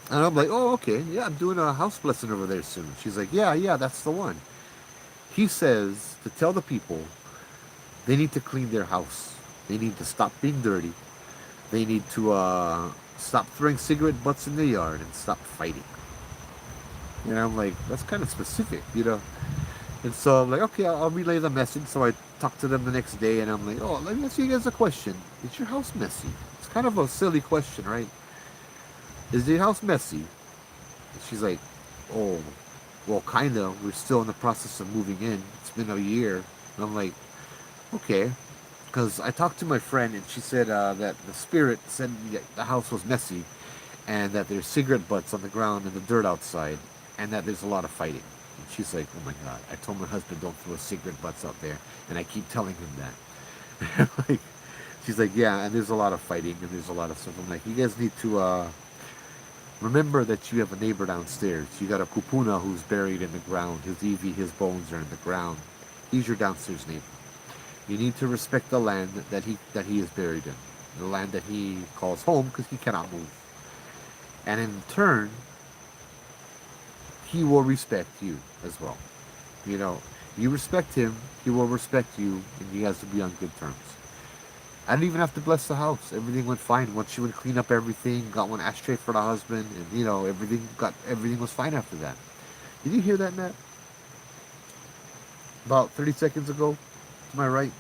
And I'm like, oh, okay, yeah, I'm doing a house blessing over there soon. She's like, yeah, that's the one. He says to tell the people they need to clean their house. They need to stop being dirty. They need to stop throwing cigarette butts in the yard and stop fighting. And I'm like, that's kind of specific. And so I'm like, okay, I'll relay the message. So I talked to them the next day, and I'm like, oh, let me ask you guys a question. Is your house messy? It's kind of a silly question, right? Is your house messy? And she's like, oh, well, kind of. We're still in the process of moving in. It's been a year. And I'm like, okay. Because I talked to my friend, and she said that the spirit said that the house was messy, and that there's cigarette butts on the ground and the dirt outside, and that there's a lot of fighting. And she's like, oh my God, I told my husband don't throw cigarette butts out there, and I keep telling him that. Like, she's like, yeah, and there's a lot of fighting, and there's a lot of stuff. I'm like, you guys need to remember that you have a neighbor downstairs. You got a kupuna who's buried in the ground. His Evie, his bones are in the ground. He's your downstairs neighbor. You need to respect the land that he is buried in, the land that he calls home because he cannot move. And in turn, he will respect you as well. You respect him, he will respect you, and you guys will be on good terms. I didn't even have to bless the house. Everything went fine. Once she would clean up everything, got one ashtray for the husband, and everything was fine after that. Did you hear that, Matt? About 30 seconds ago, to my right.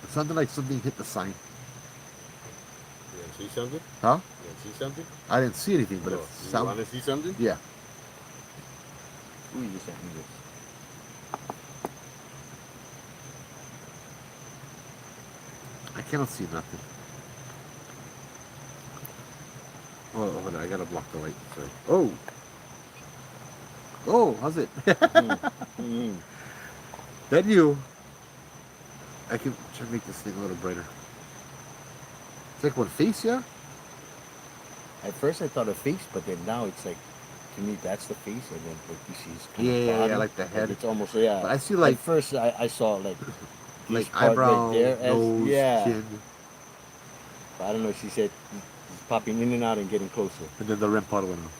It sounded like something hit the sign. You want to see something? Huh? You want to see something? I didn't see anything, but it You sounded. want to see something? Yeah. Ooh, you just sent me this. I cannot see nothing. Oh, hold on, I gotta block the light. Sorry. Oh, how's it? Mm-hmm. That you. I can try to make this thing a little brighter. It's like one face, yeah? At first I thought a face, but then now it's like, to me that's the face, and then what you see is kind Yeah, of like the head. It's almost, yeah. But I see like At first I saw like this like part eyebrow, right there as, nose, yeah. chin. But I don't know. She said he's popping in and out and getting closer. And then the REM pod went off.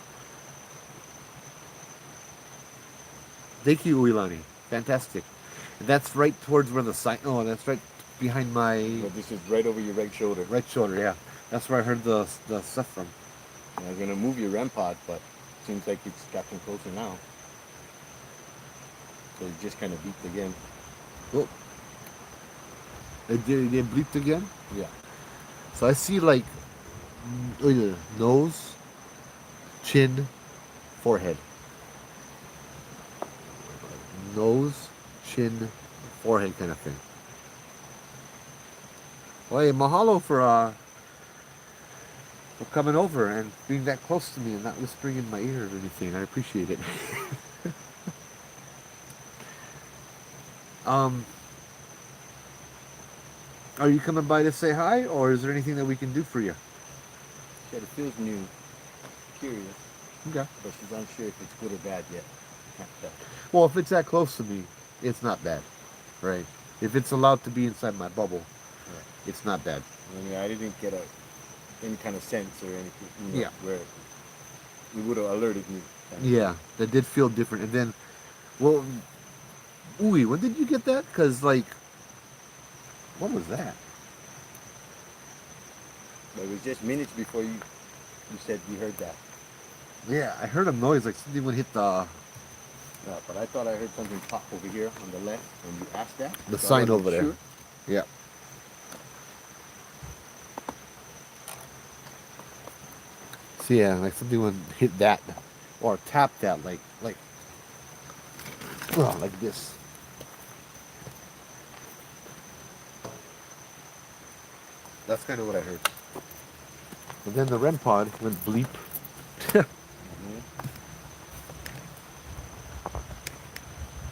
Thank you, Uilani. Fantastic. And that's right towards where the sign. Oh, that's right behind my But this is right over your right shoulder. right shoulder. Yeah, that's where I heard the stuff from. And I'm gonna move your REM pod, but it seems like it's gotten closer now. So it just kind of beeped again. Oh, it bleeped again. Yeah. So I see like nose, chin, forehead. Nose, chin, forehead kind of thing. Well, hey, mahalo for coming over and being that close to me and not whispering in my ear or anything. I appreciate it. Are you coming by to say hi, or is there anything that we can do for you? She said it feels new. Curious. Okay. But she's unsure if it's good or bad yet. Can't tell. Well, if it's that close to me, it's not bad, right? If it's allowed to be inside my bubble, it's not bad. I mean, I didn't get any kind of sense or anything. You know, Yeah. Where it would have alerted me. Yeah, that did feel different. And then, well, ooey, when did you get that? Because, like, what was that? But it was just minutes before you said you heard that. Yeah, I heard a noise like something would hit the But I thought I heard something pop over here on the left when you asked that. the So I sign wasn't over there. sure. Yeah. So yeah, like something would hit that or tap that like this. That's kind of what I heard. And then the REM pod went bleep.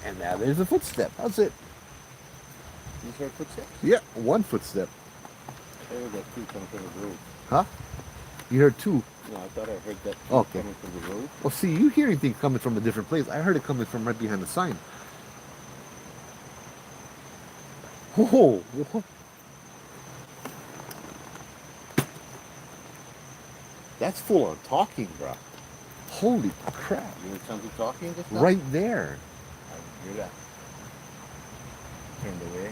And now there's a footstep. How's it? You heard footsteps? Yeah, one footstep. I heard that too coming from the road. Huh? You heard two. No, I thought I heard that too Okay. coming from the road. Well, see, you hear anything coming from a different place. I heard it coming from right behind the sign. Whoa. That's full on talking, bro. Holy crap. You heard something talking just now? Right there. I didn't hear that. Turned away.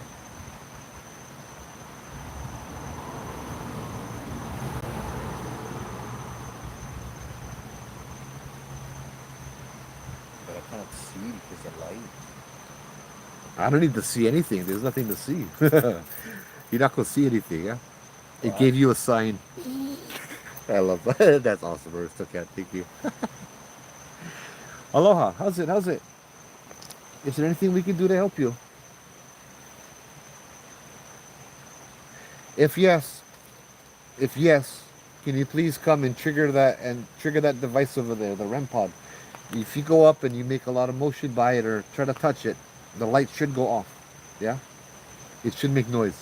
But I can't see because of light. I don't need to see anything. There's nothing to see. You're not going to see anything, yeah? It Wow. gave you a sign. I love that. That's awesome, Bruce. Okay, thank you. Aloha. How's it? How's it? Is there anything we can do to help you? If yes, can you please come and trigger that device over there, the REM pod? If you go up and you make a lot of motion by it or try to touch it, the light should go off. Yeah? It should make noise.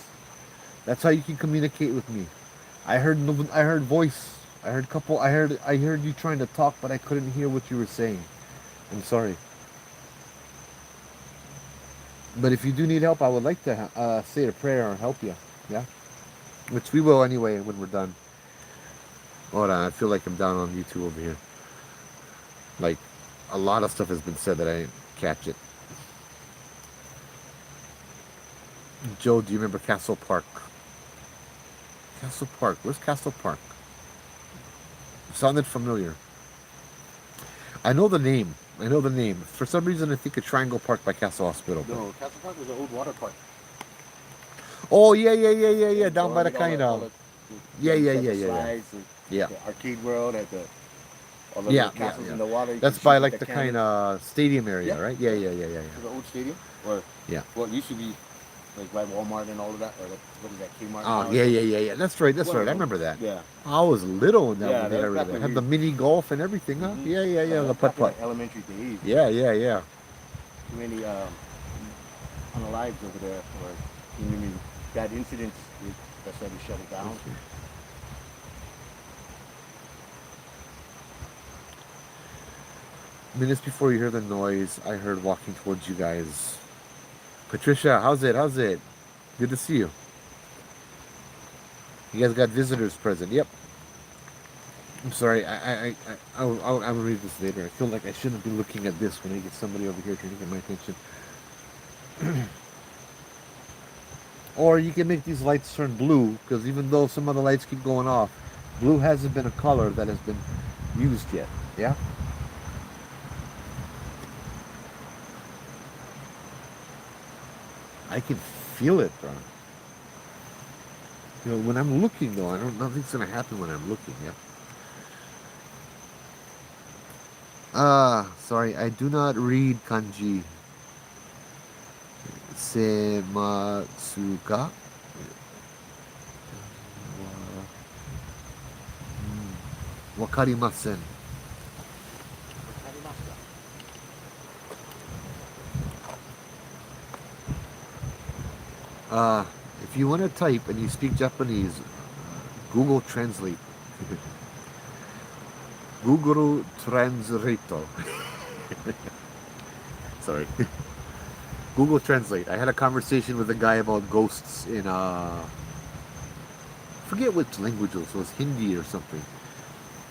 That's how you can communicate with me. I heard voice. I heard you trying to talk, but I couldn't hear what you were saying. I'm sorry. But if you do need help, I would like to say a prayer or help you. Yeah? Which we will anyway when we're done. Hold on, I feel like I'm down on YouTube over here. Like, a lot of stuff has been said that I didn't catch it. Joe, do you remember Castle Park? Castle Park. Where's Castle Park? Sounded familiar. I know the name. For some reason, I think of Triangle Park by Castle Hospital. No, Castle Park was an old water park. Oh, yeah. Down by the All kind all of... the- Yeah. the slides and Yeah. The arcade world at all the Yeah, little castles yeah. in the water. You That's could by shoot like with the cannon. kind of stadium area, Yeah. right? Yeah. The old stadium, or Yeah. well, it used to be like by Walmart and all of that, or what is that, Kmart? Oh, now? yeah. That's right. One of I them. remember that. Yeah. I was little when that Yeah, when they that got was rid of back that. when Had we- the mini golf and everything, huh? Mhm. Yeah. The Back in putt-putt. the elementary days. Yeah. Too many unalives over there, or too many bad incidents. That's why they shut it down. Minutes before you hear the noise, I heard walking towards you guys. Patricia, how's it? Good to see you. You guys got visitors present. Yep. I'm sorry. I'll read this later. I feel like I shouldn't be looking at this when I get somebody over here trying to get my attention. Or you can make these lights turn blue, because even though some of the lights keep going off, blue hasn't been a color that has been used yet. Yeah? I can feel it, bro. You know, when I'm looking though, I don't nothing's gonna happen when I'm looking, yeah. Sorry, I do not read kanji. Sematsuka. Wakarimasen. Uh, if you want to type and you speak Japanese, Google Translate. Google Translator. Sorry. Google Translate. I had a conversation with a guy about ghosts in forget which language it was Hindi or something.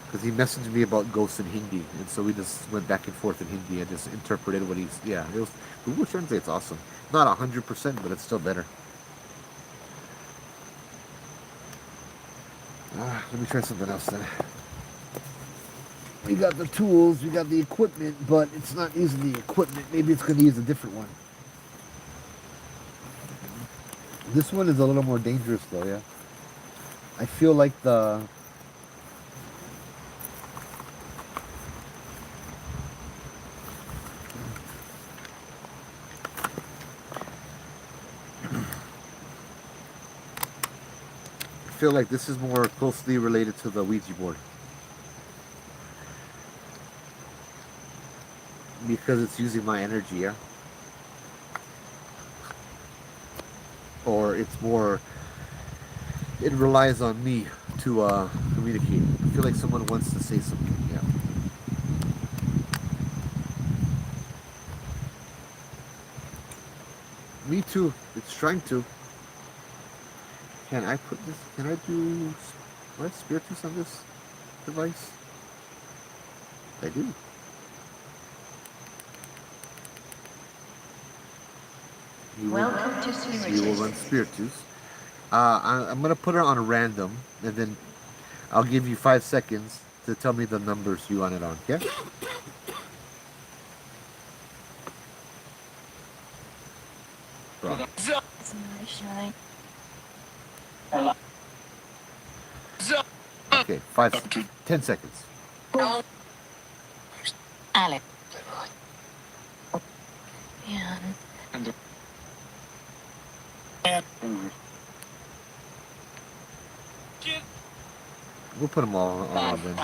Because he messaged me about ghosts in Hindi, and so we just went back and forth in Hindi and just interpreted what he's. Yeah, it was Google Translate's awesome. Not 100%, but it's still better. Let me try something else then. We got the tools, we got the equipment, but it's not using the equipment. Maybe it's going to use a different one. This one is a little more dangerous though, yeah. I feel like the feel like this is more closely related to the Ouija board. Because it's using my energy, yeah? Or it's more, it relies on me to communicate. I feel like someone wants to say something, yeah. Me too. It's trying to. Can I put this, can I do, what, spiritus on this device? I do. Welcome to We will run Spiritus. spiritus. I'm gonna put it on a random, and then I'll give you 5 seconds to tell me the numbers you want it on. Okay? Bro. Okay, 10 seconds. Alex. We'll put them all on then.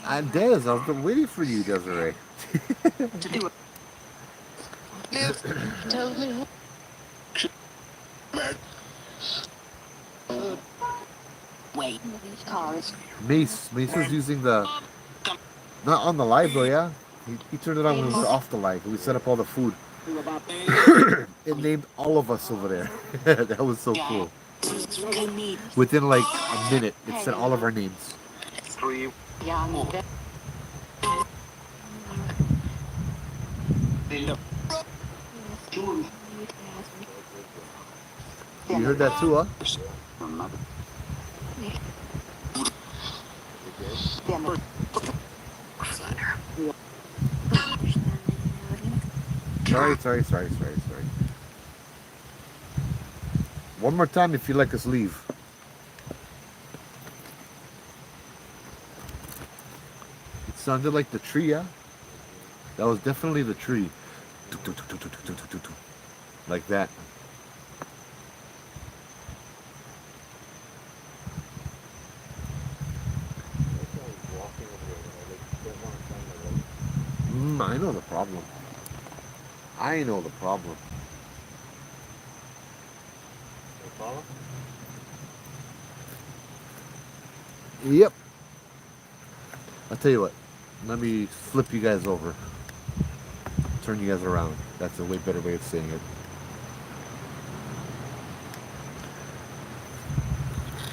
I'm Dez. I've been waiting for you, Desiree. Wait. Mace was using the not on the live though, yeah. He turned it on when we were off the live. We set up all the food. It named all of us over there. That was so cool. Within like a minute, it said all of our names. You heard that too, huh? Sorry. One more time if you let us leave. It sounded like the tree, yeah? That was definitely the tree. Like that. I know the problem. I know the problem. Yep. I'll tell you what. Let me flip you guys over. Turn you guys around. That's a way better way of saying it.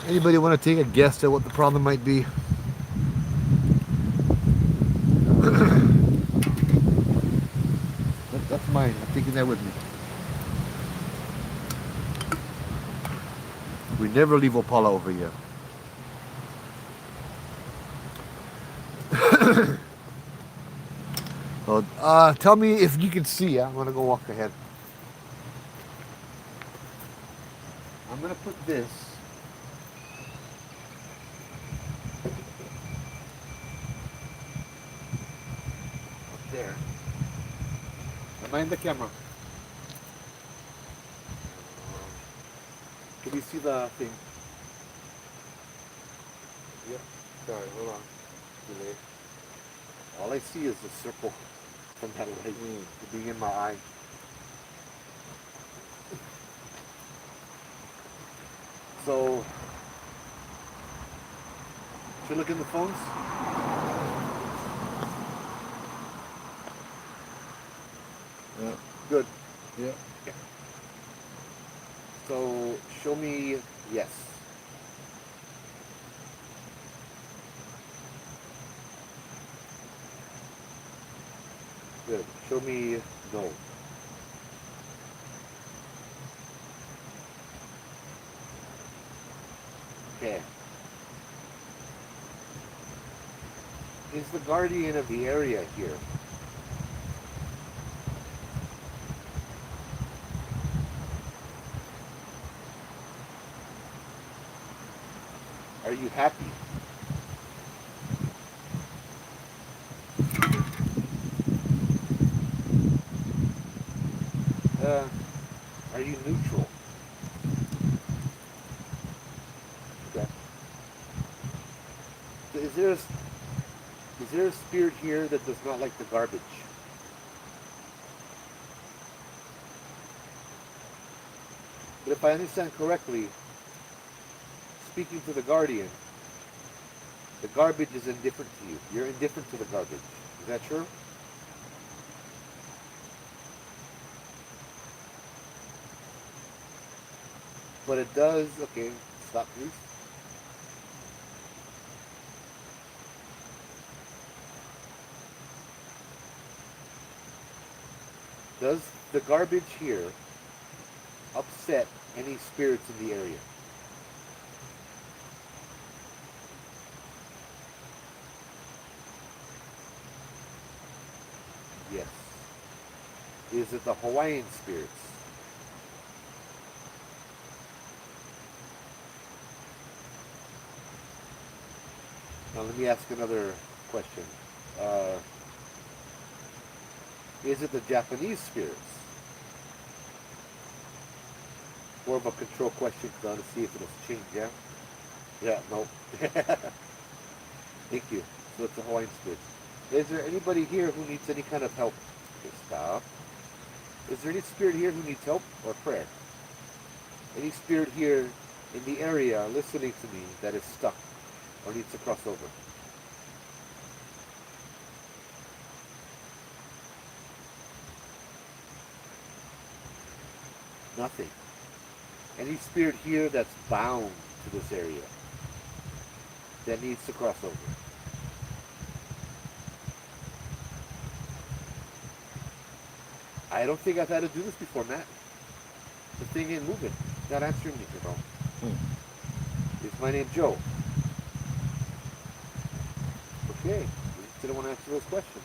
Anybody want to take a guess at what the problem might be? That's mine. I'm taking that with me. We never leave Opala over here. So, tell me if you can see. I'm gonna go walk ahead. I'm gonna put this up there. Mind the camera. Can you see the thing? Yep. Sorry, hold on. Delay. All I see is the circle from that light being in my eye. So, should I look in the phones? Yeah. Good. Yeah. Okay. So, show me yes. Good. Show me no. Okay. Is the guardian of the area here? Are you happy? Are you neutral? Okay. So is there a spirit here that does not like the garbage? But if I understand correctly, speaking to the guardian, the garbage is indifferent to you. You're indifferent to the garbage. Is that true? But it does, okay, stop please. Does the garbage here upset any spirits in the area? Yes. Is it the Hawaiian spirits? Now let me ask another question. Uh, is it the Japanese spirits? More of a control question because I want to see if it'll change, yeah? Yeah, no. Thank you. So it's the Hawaiian spirits. Is there anybody here who needs any kind of help? Okay, stop. Is there any spirit here who needs help or prayer? Any spirit here in the area listening to me that is stuck or needs to cross over? Nothing. Any spirit here that's bound to this area that needs to cross over? I don't think I've had to do this before, Matt. The thing ain't moving. It's not answering me, you know. Is my name Joe? Okay. We didn't want to answer those questions.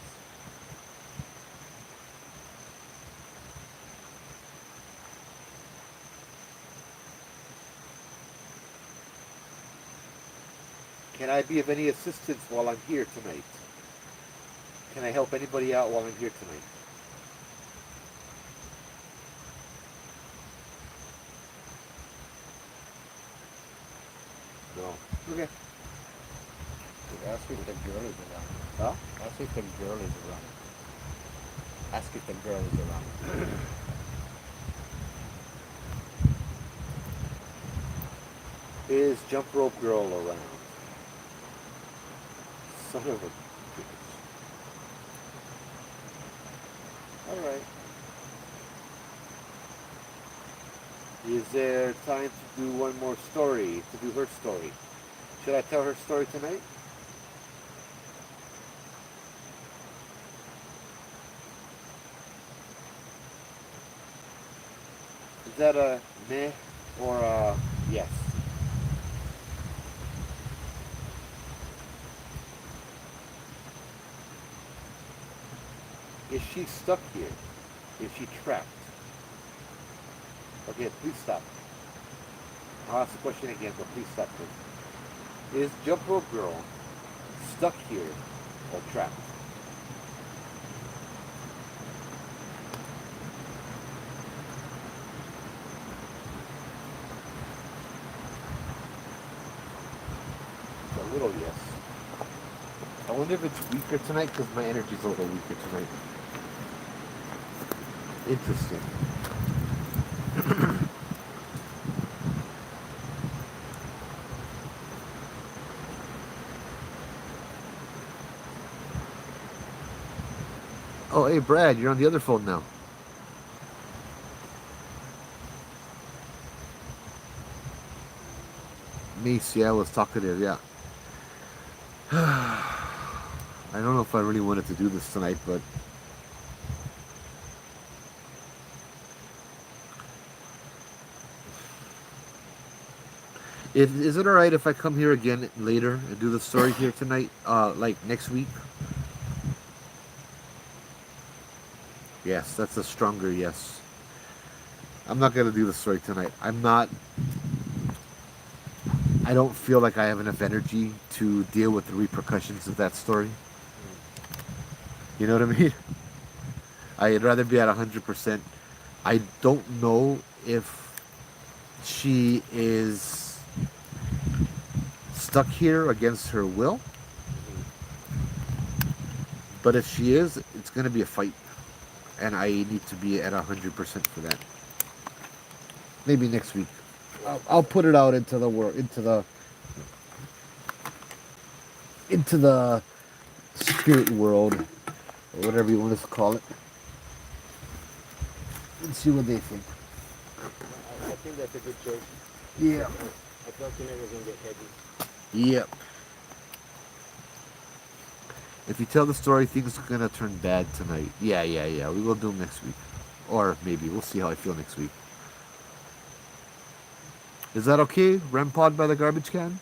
Can I be of any assistance while I'm here tonight? Can I help anybody out while I'm here tonight? No. Okay. Ask if the girl is around. Huh? Ask if the girl is around. Ask if the girl is around. Is Jump Rope Girl around? Son of a bitch. Alright. Is there time to do one more story, to do her story? Should I tell her story tonight? Is that a meh or a yes? Is she stuck here? Is she trapped? Okay, please stop. I'll ask the question again, but please stop this. Is Jump Rope Girl stuck here or trapped? It's a little yes. I wonder if it's weaker tonight because my energy's a little weaker tonight. Interesting. Oh, hey, Brad, you're on the other phone now. Mace, yeah, was talkative, yeah. I don't know if I really wanted to do this tonight, but is it alright if I come here again later and do the story here tonight? Like next week? Yes, that's a stronger yes. I'm not gonna do the story tonight. I don't feel like I have enough energy to deal with the repercussions of that story. You know what I mean? I'd rather be at 100%. I don't know if she is stuck here against her will, but if she is, it's going to be a fight, and I need to be at 100% for that. Maybe next week. I'll put it out into the world, into the spirit world, or whatever you want to call it, and see what they think. I think that's a good choice. Yeah. I thought tonight was gonna get heavy. Yep. If you tell the story, things are gonna turn bad tonight. Yeah. We will do them next week, or maybe we'll see how I feel next week. Is that okay? REM pod by the garbage can?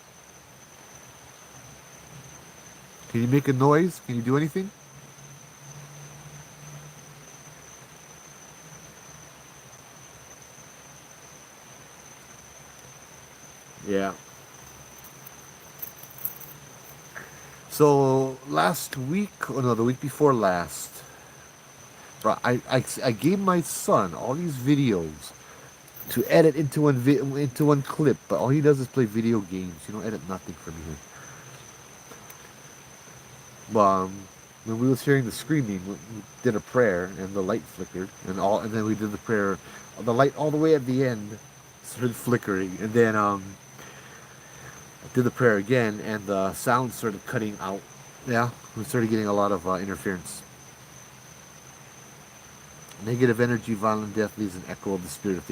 Can you make a noise? Can you do anything? Yeah. So last week, or no, the week before last, bro, I gave my son all these videos to edit into into one clip, but all he does is play video games. You don't edit nothing from here. When we was hearing the screaming, we did a prayer and the light flickered, and then we did the prayer, the light all the way at the end started flickering, and then did the prayer again, and the sound started cutting out. Yeah, we started getting a lot of interference. Negative energy, violent death leaves an echo of the spirit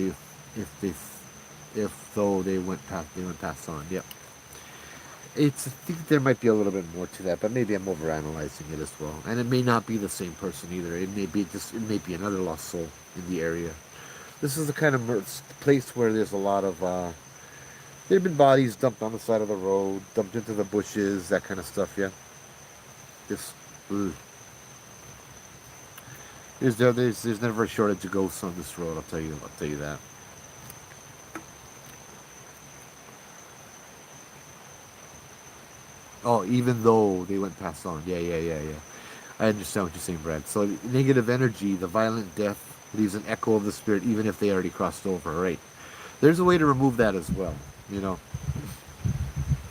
if though they went past on. Yep. I think there might be a little bit more to that, but maybe I'm overanalyzing it as well. And it may not be the same person either. It may be another lost soul in the area. This is the kind of place where there's a lot of there have been bodies dumped on the side of the road, dumped into the bushes, that kind of stuff. Yeah. Just. Ugh. There's never a shortage of ghosts on this road. I'll tell you that. Oh, even though they went past on. Yeah. I understand what you're saying, Brad. So negative energy, the violent death, leaves an echo of the spirit, even if they already crossed over. Right. There's a way to remove that as well. You know,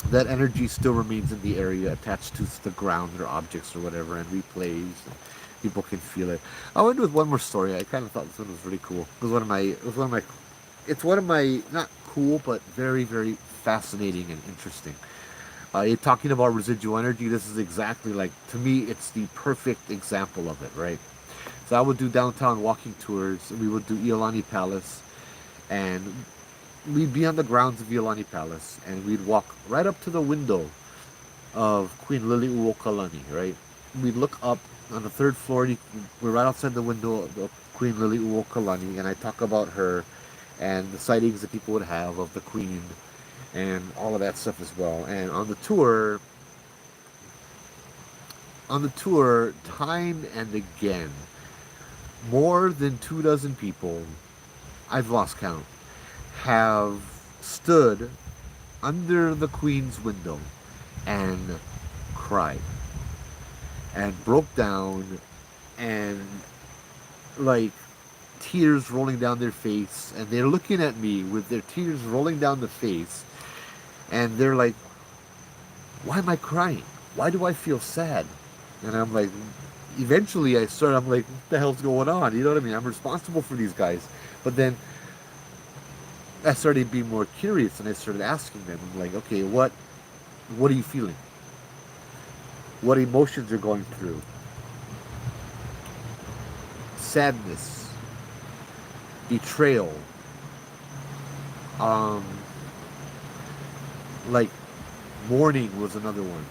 that energy still remains in the area, attached to the ground or objects or whatever, and replays. People can feel it. I'll end with one more story. I kind of thought this one was really cool. It's one of my not cool, but very, very fascinating and interesting. You're talking about residual energy. This is exactly like, to me, it's the perfect example of it, right? So I would do downtown walking tours. We would do Iolani Palace, And we'd be on the grounds of Iolani Palace, and we'd walk right up to the window of Queen Liliuokalani, right? We'd look up on the third floor. We're right outside the window of Queen Liliuokalani, and I talk about her and the sightings that people would have of the Queen and all of that stuff as well. And on the tour, time and again, more than 2 dozen people, I've lost count, have stood under the Queen's window and cried and broke down and like tears rolling down their face, and they're looking at me with their tears rolling down the face, and they're like, why am I crying? Why do I feel sad? And I'm like, eventually I'm like, what the hell's going on? You know what I mean? I'm responsible for these guys. But then I started being more curious, and I started asking them, I'm like, okay, what are you feeling? What emotions are going through? Sadness, betrayal, um, like mourning was another one,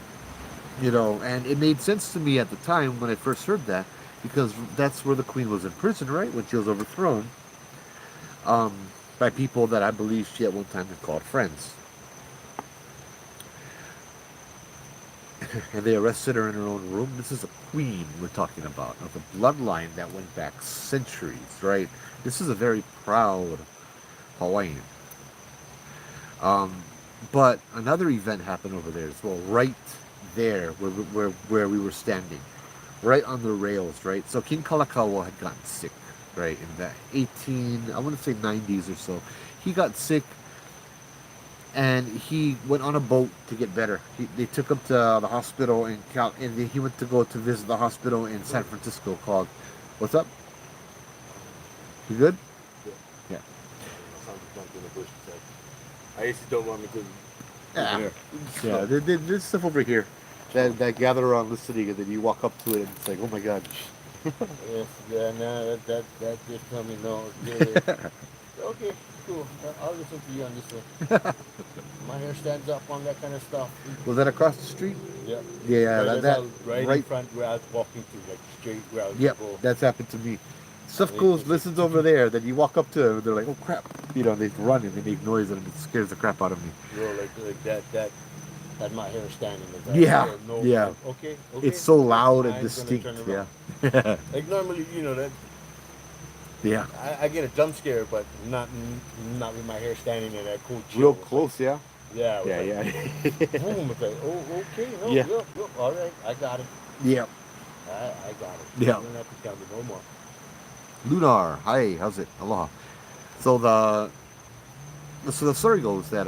you know. And it made sense to me at the time when I first heard that, because that's where the Queen was in prison, right, when she was overthrown, um, by people that I believe she at one time had called friends. And they arrested her in her own room. This is a queen we're talking about, of a bloodline that went back centuries, right? This is a very proud Hawaiian. But another event happened over there as well, right there where we were standing, right on the rails, right? So King Kalakaua had gotten sick, right, in the I want to say 90s or so. He got sick, and he went on a boat to get better. They took him to the hospital and he went to go to visit the hospital in San Francisco called, what's up? You good? Yeah. Yeah. Sounds like in the bush. I used to don't want me to. Yeah. Yeah. There's stuff over here that gather around listening, and then you walk up to it and it's like, oh my god. Yes, yeah, no, that just tell me no. Yeah. Okay, cool. I'll listen to you on this one. My hair stands up on that kind of stuff. Was that across the street? Yeah. Yeah, Right in front where I was walking to, like straight where I was Yep, go. that's happened to me. Stuff goes, listens over there, then you walk up to them and they're like, oh crap. You know, they run and they make noise and it scares the crap out of me. Bro, like that my hair standing like that. Yeah, No, yeah. Okay. It's so loud and Mine's gonna distinct. turn Yeah. around. Like normally, that Yeah. I get a jump scare, but not with my hair standing in that cool chill. Real close, yeah? Yeah. Yeah. Boom, it's like, oh, okay, no, Yeah. yep, all right, I got it. Yeah. I got it. Yeah. You don't have to tell me no more. Lunar, hi, how's it? Aloha. So the story goes that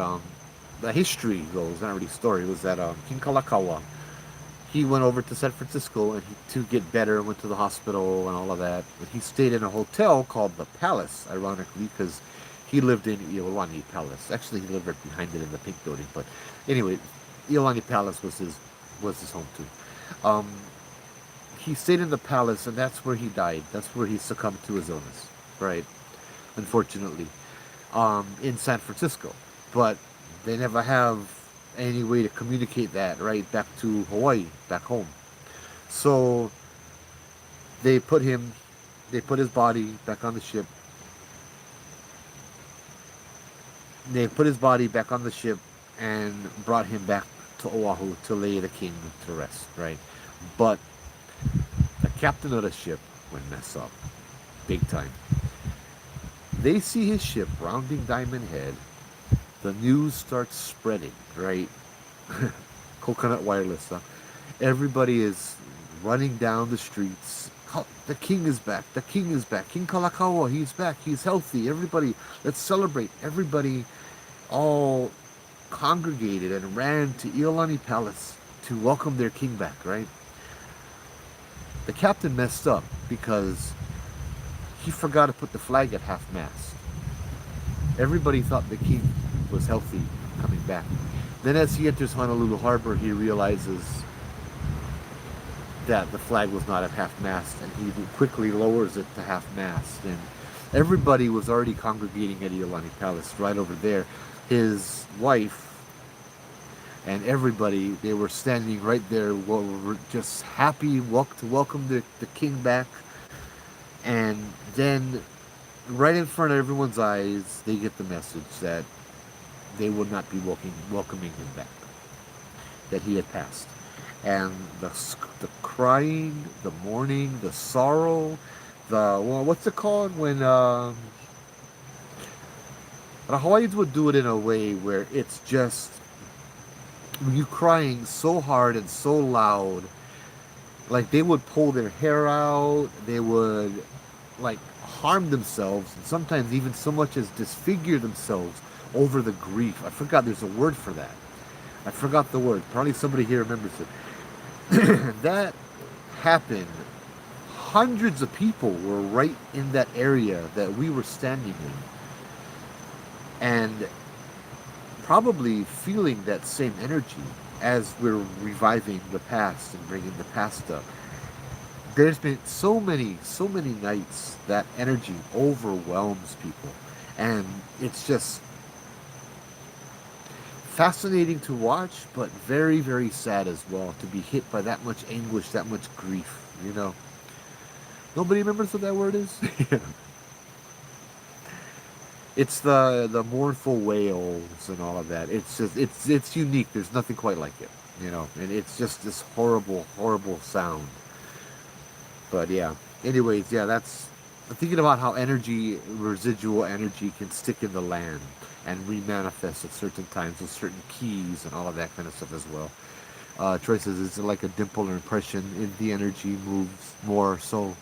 the history goes, not really story, was that King Kalakaua, he went over to San Francisco and to get better, went to the hospital and all of that. But he stayed in a hotel called the Palace, ironically, because he lived in Iolani Palace. Actually, he lived right behind it in the pink building. But anyway, Iolani Palace was his home too. He stayed in the palace, and that's where he died. That's where he succumbed to his illness, right? Unfortunately, in San Francisco. But they never have any way to communicate that, right, back to Hawaii, back home. So they put his body back on the ship. They put his body back on the ship and brought him back to Oahu to lay the king to rest, right? But the captain of the ship went mess up, big time. They see his ship rounding Diamond Head. The news starts spreading, right? Coconut wireless, huh? Everybody is running down the streets. The king is back. The king is back. King Kalakaua, he's back. He's healthy. Everybody, let's celebrate. Everybody all congregated and ran to Iolani Palace to welcome their king back, right? The captain messed up because he forgot to put the flag at half-mast. Everybody thought the king was healthy coming back. Then as he enters Honolulu Harbor, he realizes that the flag was not at half-mast, and he quickly lowers it to half-mast. And Everybody was already congregating at Iolani Palace right over there. His wife and everybody, they were standing right there, were just happy to welcome the king back. And then, right in front of everyone's eyes, they get the message that they would not be welcoming him back, that he had passed. And the crying, the mourning, the sorrow, well, what's it called when the Hawaiians would do it in a way where it's just you crying so hard and so loud, like they would pull their hair out, they would like harm themselves, and sometimes even so much as disfigure themselves over the grief. I forgot there's a word for that. I forgot the word. Probably somebody here remembers it. That happened. Hundreds of people were right in that area that we were standing in. And probably feeling that same energy as we're reviving the past and bringing the past up. There's been so many nights that energy overwhelms people. And it's just fascinating to watch, but very, very sad as well to be hit by that much anguish, that much grief, you know. Nobody remembers what that word is? It's the mournful wails and all of that. It's just it's unique. There's nothing quite like it, you know. And it's just this horrible sound. But yeah. Anyways, yeah, that's I'm thinking about how residual energy can stick in the land and remanifest at certain times with certain keys and all of that kind of stuff as well. Troy says it's like a dimple or impression in the energy moves more so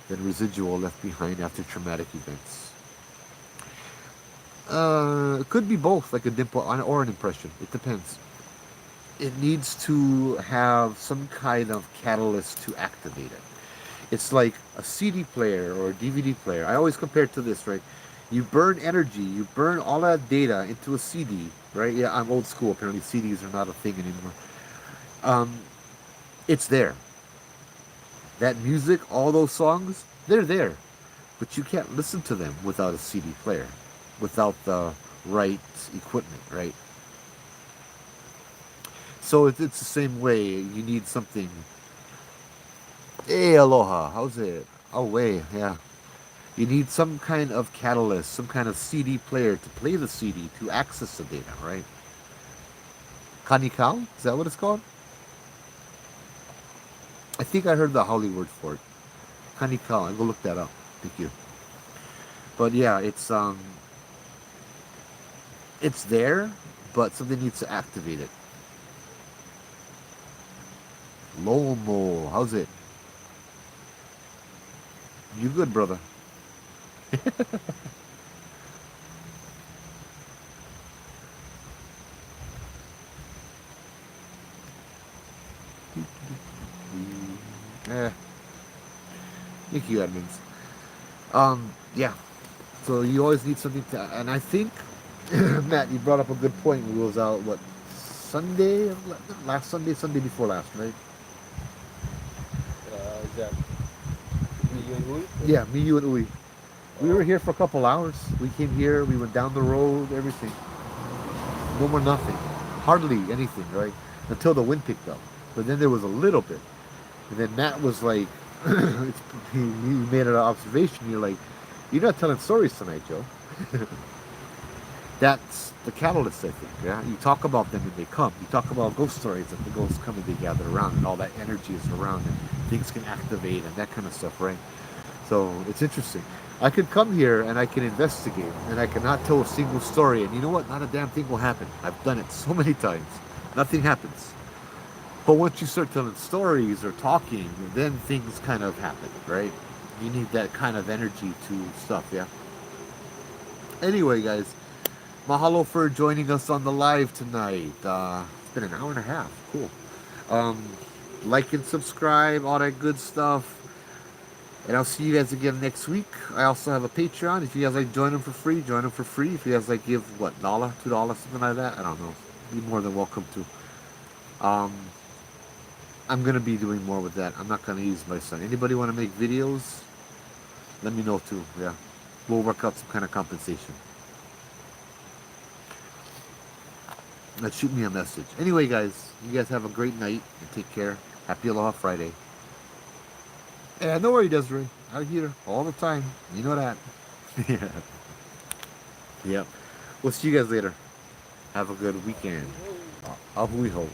than residual left behind after traumatic events. It could be both, like a dimple or an impression. It depends. It needs to have some kind of catalyst to activate it. It's like a CD player or a DVD player. I always compare it to this, right? You burn energy, you burn all that data into a CD, right? Yeah, I'm old school. Apparently, CDs are not a thing anymore. It's there. That music, all those songs, they're there. But you can't listen to them without a CD player, without the right equipment, right? So it's the same way. You need something. Hey, aloha. How's it? Oh, wait, yeah. You need some kind of catalyst, some kind of CD player to play the CD, to access the data, right? Kanikau? Is that what it's called? I think I heard the Holly word for it. Kanikau. I'll go look that up. Thank you. But yeah, it's there, but something needs to activate it. Lomo, how's it? You good, brother? Thank you, Edmonds. Yeah. So you always need something to, and I think Matt, you brought up a good point. We was out what Sunday, last Sunday, Sunday before last, right? Is that me, you, and Louis? Yeah, me, you, and Uwe. We were here for a couple hours. We came here. We went down the road. Everything. No more nothing. Hardly anything, right? Until the wind picked up. But then there was a little bit. And then Matt was like, he made an observation. You're like, you're not telling stories tonight, Joe. That's the catalyst, I think. Yeah, you talk about them and they come. You talk about ghost stories and the ghosts come and they gather around, and all that energy is around, and things can activate and that kind of stuff, right? So it's interesting. I could come here and I can investigate, and I cannot tell a single story, and you know what? Not a damn thing will happen. I've done it so many times. Nothing happens. But once you start telling stories or talking, then things kind of happen, right? You need that kind of energy to stuff, yeah? Anyway, guys, mahalo for joining us on the live tonight. It's been an hour and a half. Cool. Like and subscribe, all that good stuff. And I'll see you guys again next week. I also have a Patreon. If you guys like join them for free, join them for free. If you guys like give, what, $1, $2, something like that, I don't know. Be more than welcome to. I'm going to be doing more with that. I'm not going to use my son. Anybody want to make videos? Let me know too, yeah. we'll work out some kind of compensation. Shoot me a message. Anyway, guys, you guys have a great night and take care. Happy Aloha Friday. And don't worry, Desiree. I'm here all the time. You know that. Yeah. Yep. We'll see you guys later. Have a good weekend. Ahui ho.